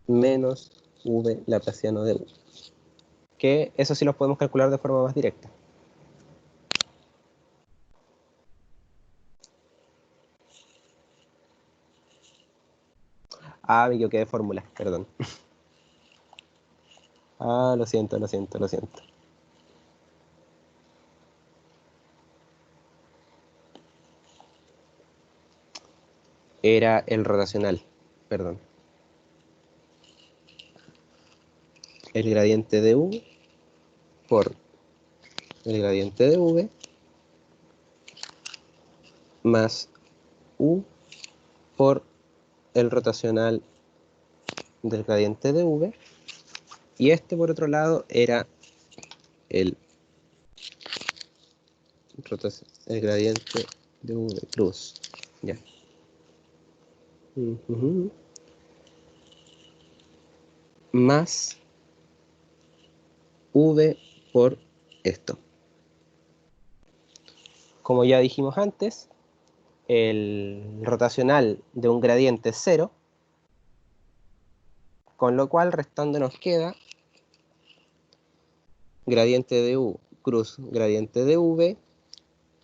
menos V laplaciano de U. Que eso sí los podemos calcular de forma más directa. Me equivoqué de fórmula, perdón. Lo siento. Era el rotacional, perdón. El gradiente de U por el gradiente de V más U por el rotacional del gradiente de V, y este por otro lado era el gradiente de V cruz. Ya. Más V por esto. Como ya dijimos antes, el rotacional de un gradiente es 0, con lo cual restando nos queda gradiente de U cruz gradiente de V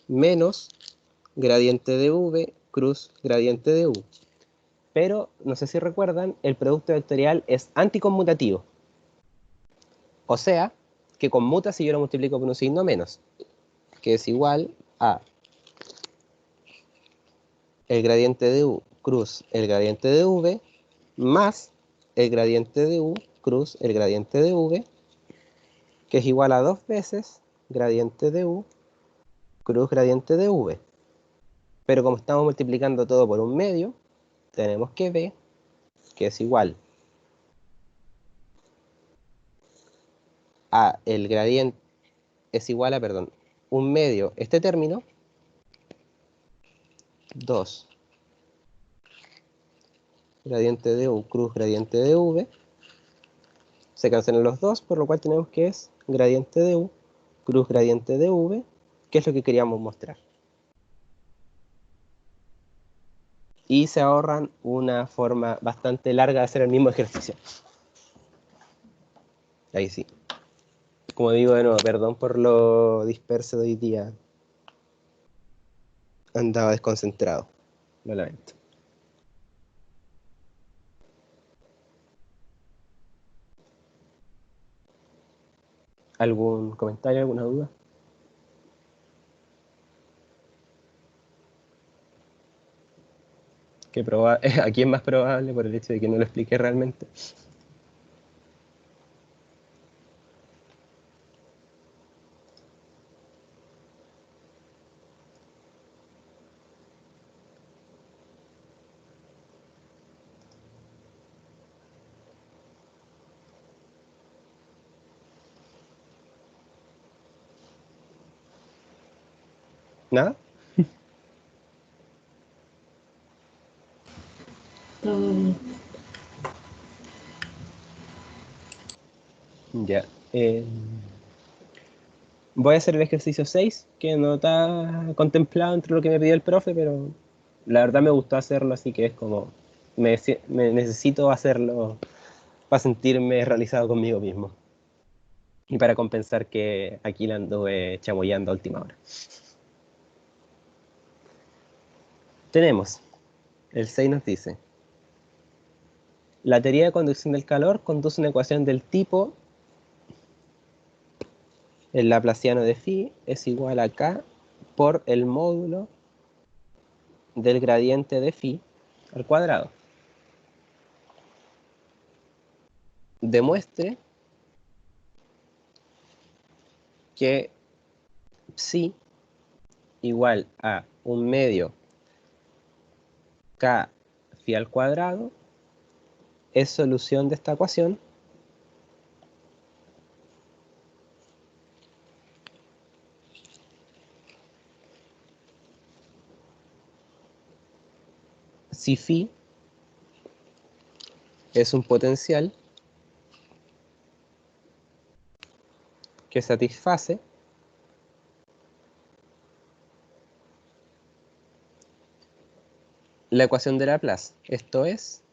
menos gradiente de V cruz gradiente de U. Pero, no sé si recuerdan, el producto vectorial es anticonmutativo. O sea, que conmuta si yo lo multiplico por un signo menos, que es igual a el gradiente de U cruz el gradiente de V más el gradiente de U cruz el gradiente de V, que es igual a 2 veces gradiente de U cruz gradiente de V. Pero como estamos multiplicando todo por un medio, tenemos que ver que es igual a el gradiente, es igual a, perdón, un medio, este término, 2 gradiente de U cruz gradiente de V, se cancelan los dos, por lo cual tenemos que es gradiente de U cruz gradiente de V, que es lo que queríamos mostrar. Y se ahorran una forma bastante larga de hacer el mismo ejercicio. Ahí sí. Como digo de nuevo, perdón por lo disperso de hoy día. Andaba desconcentrado. Lo lamento. ¿Algún comentario, alguna duda? Aquí es más probable por el hecho de que no lo expliqué realmente. ¿Nada? Ya. Voy a hacer el ejercicio 6, que no está contemplado entre lo que me pidió el profe, pero la verdad me gustó hacerlo, así que es como, me necesito hacerlo para sentirme realizado conmigo mismo. Y para compensar que aquí la anduve chamoyando a última hora. Tenemos, el 6 nos dice, la teoría de conducción del calor conduce a una ecuación del tipo, el laplaciano de phi es igual a k por el módulo del gradiente de phi al cuadrado. Demuestre que psi igual a 1/2 k phi al cuadrado es solución de esta ecuación si phi es un potencial que satisface la ecuación de Laplace. Esto es,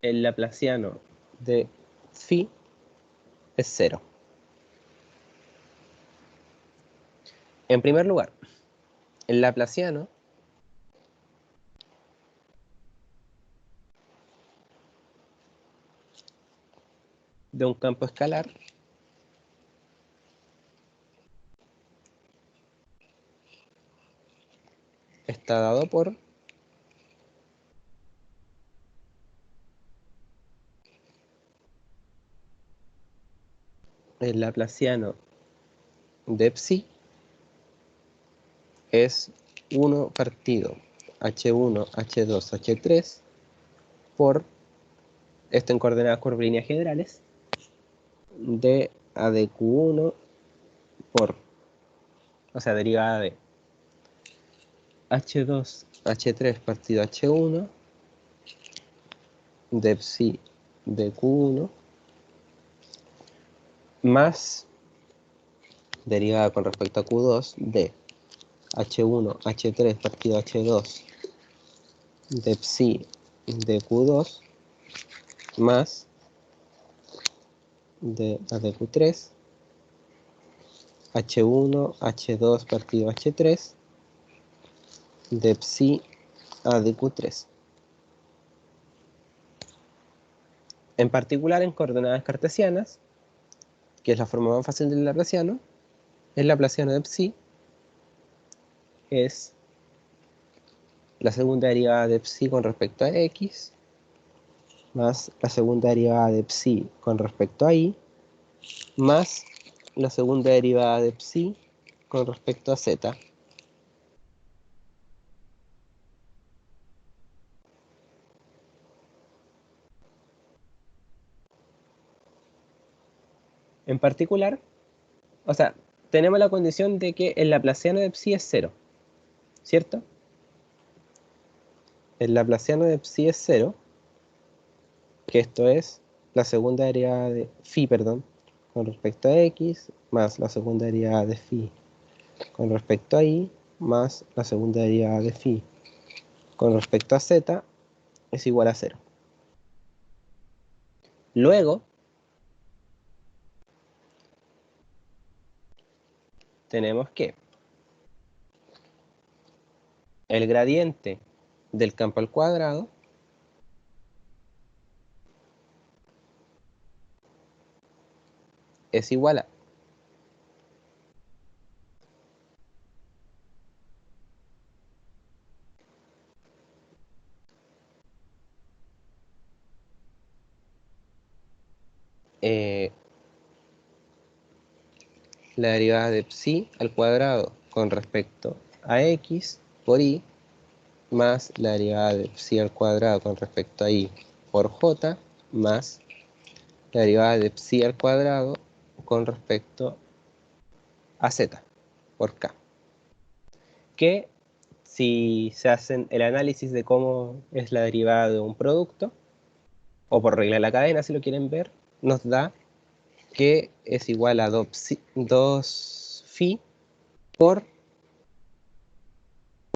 el laplaciano de phi es 0. En primer lugar, el laplaciano de un campo escalar está dado por el laplaciano de psi es 1 partido h1, h2, h3 por, esto en coordenadas curvilíneas generales, de a de q1 por, o sea, derivada de h2, h3 partido h1 de psi de q1 más derivada con respecto a q2 de h1, h3 partido h2 de psi de q2 más de a de q3 h1, h2 partido h3 de psi a de q3. En particular en coordenadas cartesianas, que es la forma más fácil del laplaciano, el laplaciano de psi es la segunda derivada de psi con respecto a x más la segunda derivada de psi con respecto a y más la segunda derivada de psi con respecto a z. En particular, o sea, tenemos la condición de que el laplaciano de psi es 0, ¿cierto? El laplaciano de psi es 0, que esto es la segunda derivada de phi, perdón, con respecto a x, más la segunda derivada de phi con respecto a y, más la segunda derivada de phi con respecto a z, es igual a 0. Luego, tenemos que el gradiente del campo al cuadrado es igual a la derivada de psi al cuadrado con respecto a x por y más la derivada de psi al cuadrado con respecto a y por j más la derivada de psi al cuadrado con respecto a z por k. que si se hacen el análisis de cómo es la derivada de un producto, o por regla de la cadena si lo quieren ver, nos da que es igual a 2 phi por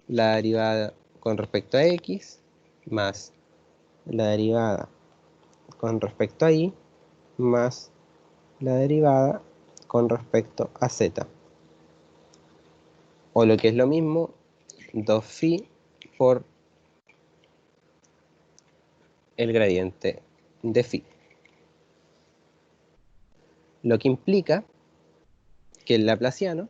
la derivada con respecto a x más la derivada con respecto a y más la derivada con respecto a z. O lo que es lo mismo, 2 phi por el gradiente de phi. Lo que implica que el laplaciano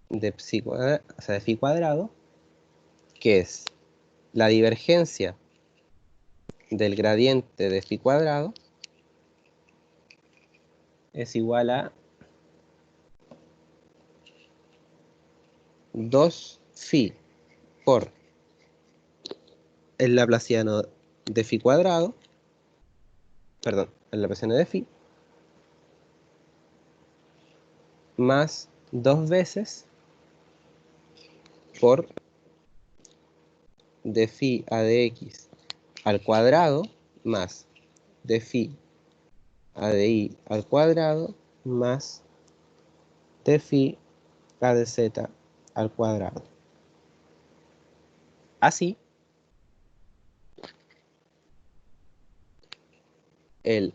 de phi cuadrado, que es la divergencia del gradiente de phi cuadrado, es igual a 2 phi por el laplaciano de phi cuadrado, perdón, el laplaciano de phi, más 2 veces por de phi a de x al cuadrado más de phi a de y al cuadrado más de phi a de z al cuadrado. Así, el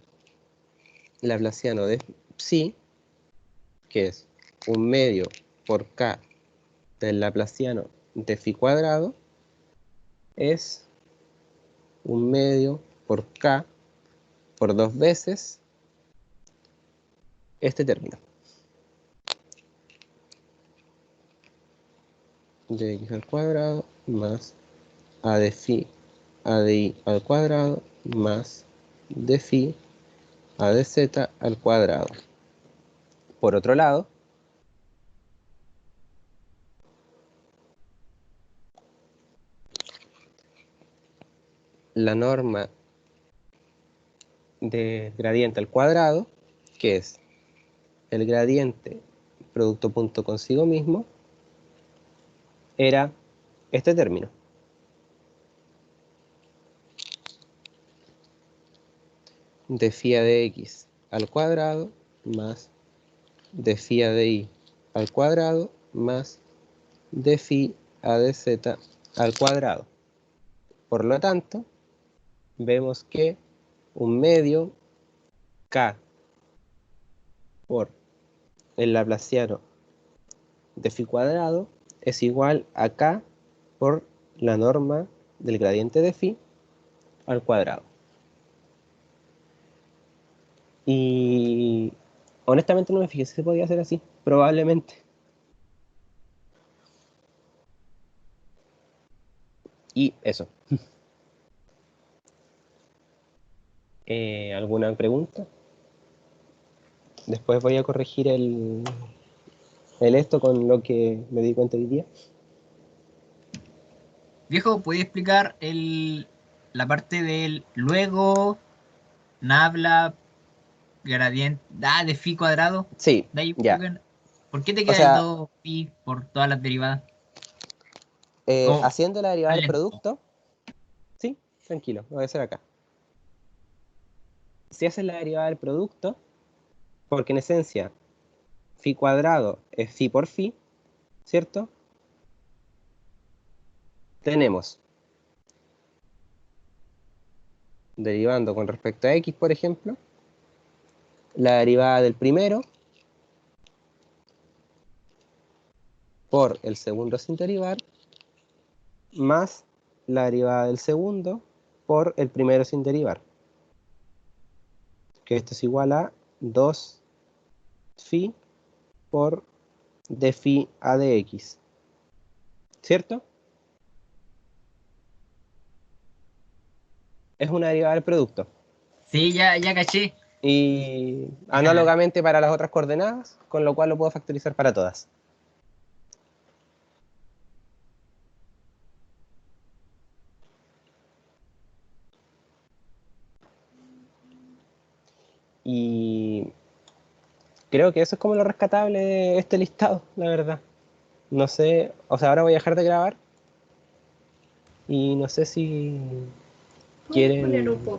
laplaciano de psi, que es un medio por k del laplaciano de phi cuadrado, es un medio por k por 2 veces este término. De x al cuadrado más a de phi a de y al cuadrado más de phi a de z al cuadrado. Por otro lado, la norma de gradiente al cuadrado, que es el gradiente producto punto consigo mismo, era este término. De phi a de x al cuadrado más de phi a de y al cuadrado más de phi a de z al cuadrado. Por lo tanto, vemos que un medio k por el laplaciano de phi cuadrado es igual a k por la norma del gradiente de phi al cuadrado. Y honestamente no me fijé si se podía hacer así, probablemente. Y eso. ¿Alguna pregunta? Después voy a corregir el esto con lo que me di cuenta hoy día. Viejo, ¿puedes explicar la parte del luego, nabla, gradiente, de phi cuadrado? Sí, De ahí, ya. ¿por qué te O queda el sea, 2 pi por todas las derivadas? Como haciendo la derivada tan del lento. producto, sí, tranquilo, lo voy a hacer acá. Si haces la derivada del producto, porque en esencia phi cuadrado es phi por phi, ¿cierto? Tenemos, derivando con respecto a x, por ejemplo, la derivada del primero por el segundo sin derivar, más la derivada del segundo por el primero sin derivar. Que esto es igual a 2 phi por de phi a de x. ¿Cierto? Es una derivada del producto. Sí, ya caché. Y Ya. análogamente para las otras coordenadas, con lo cual lo puedo factorizar para todas. Y creo que eso es como lo rescatable de este listado, la verdad. no sé, o sea, ahora voy a dejar de grabar y no sé si Puedes poner un quieren... poco.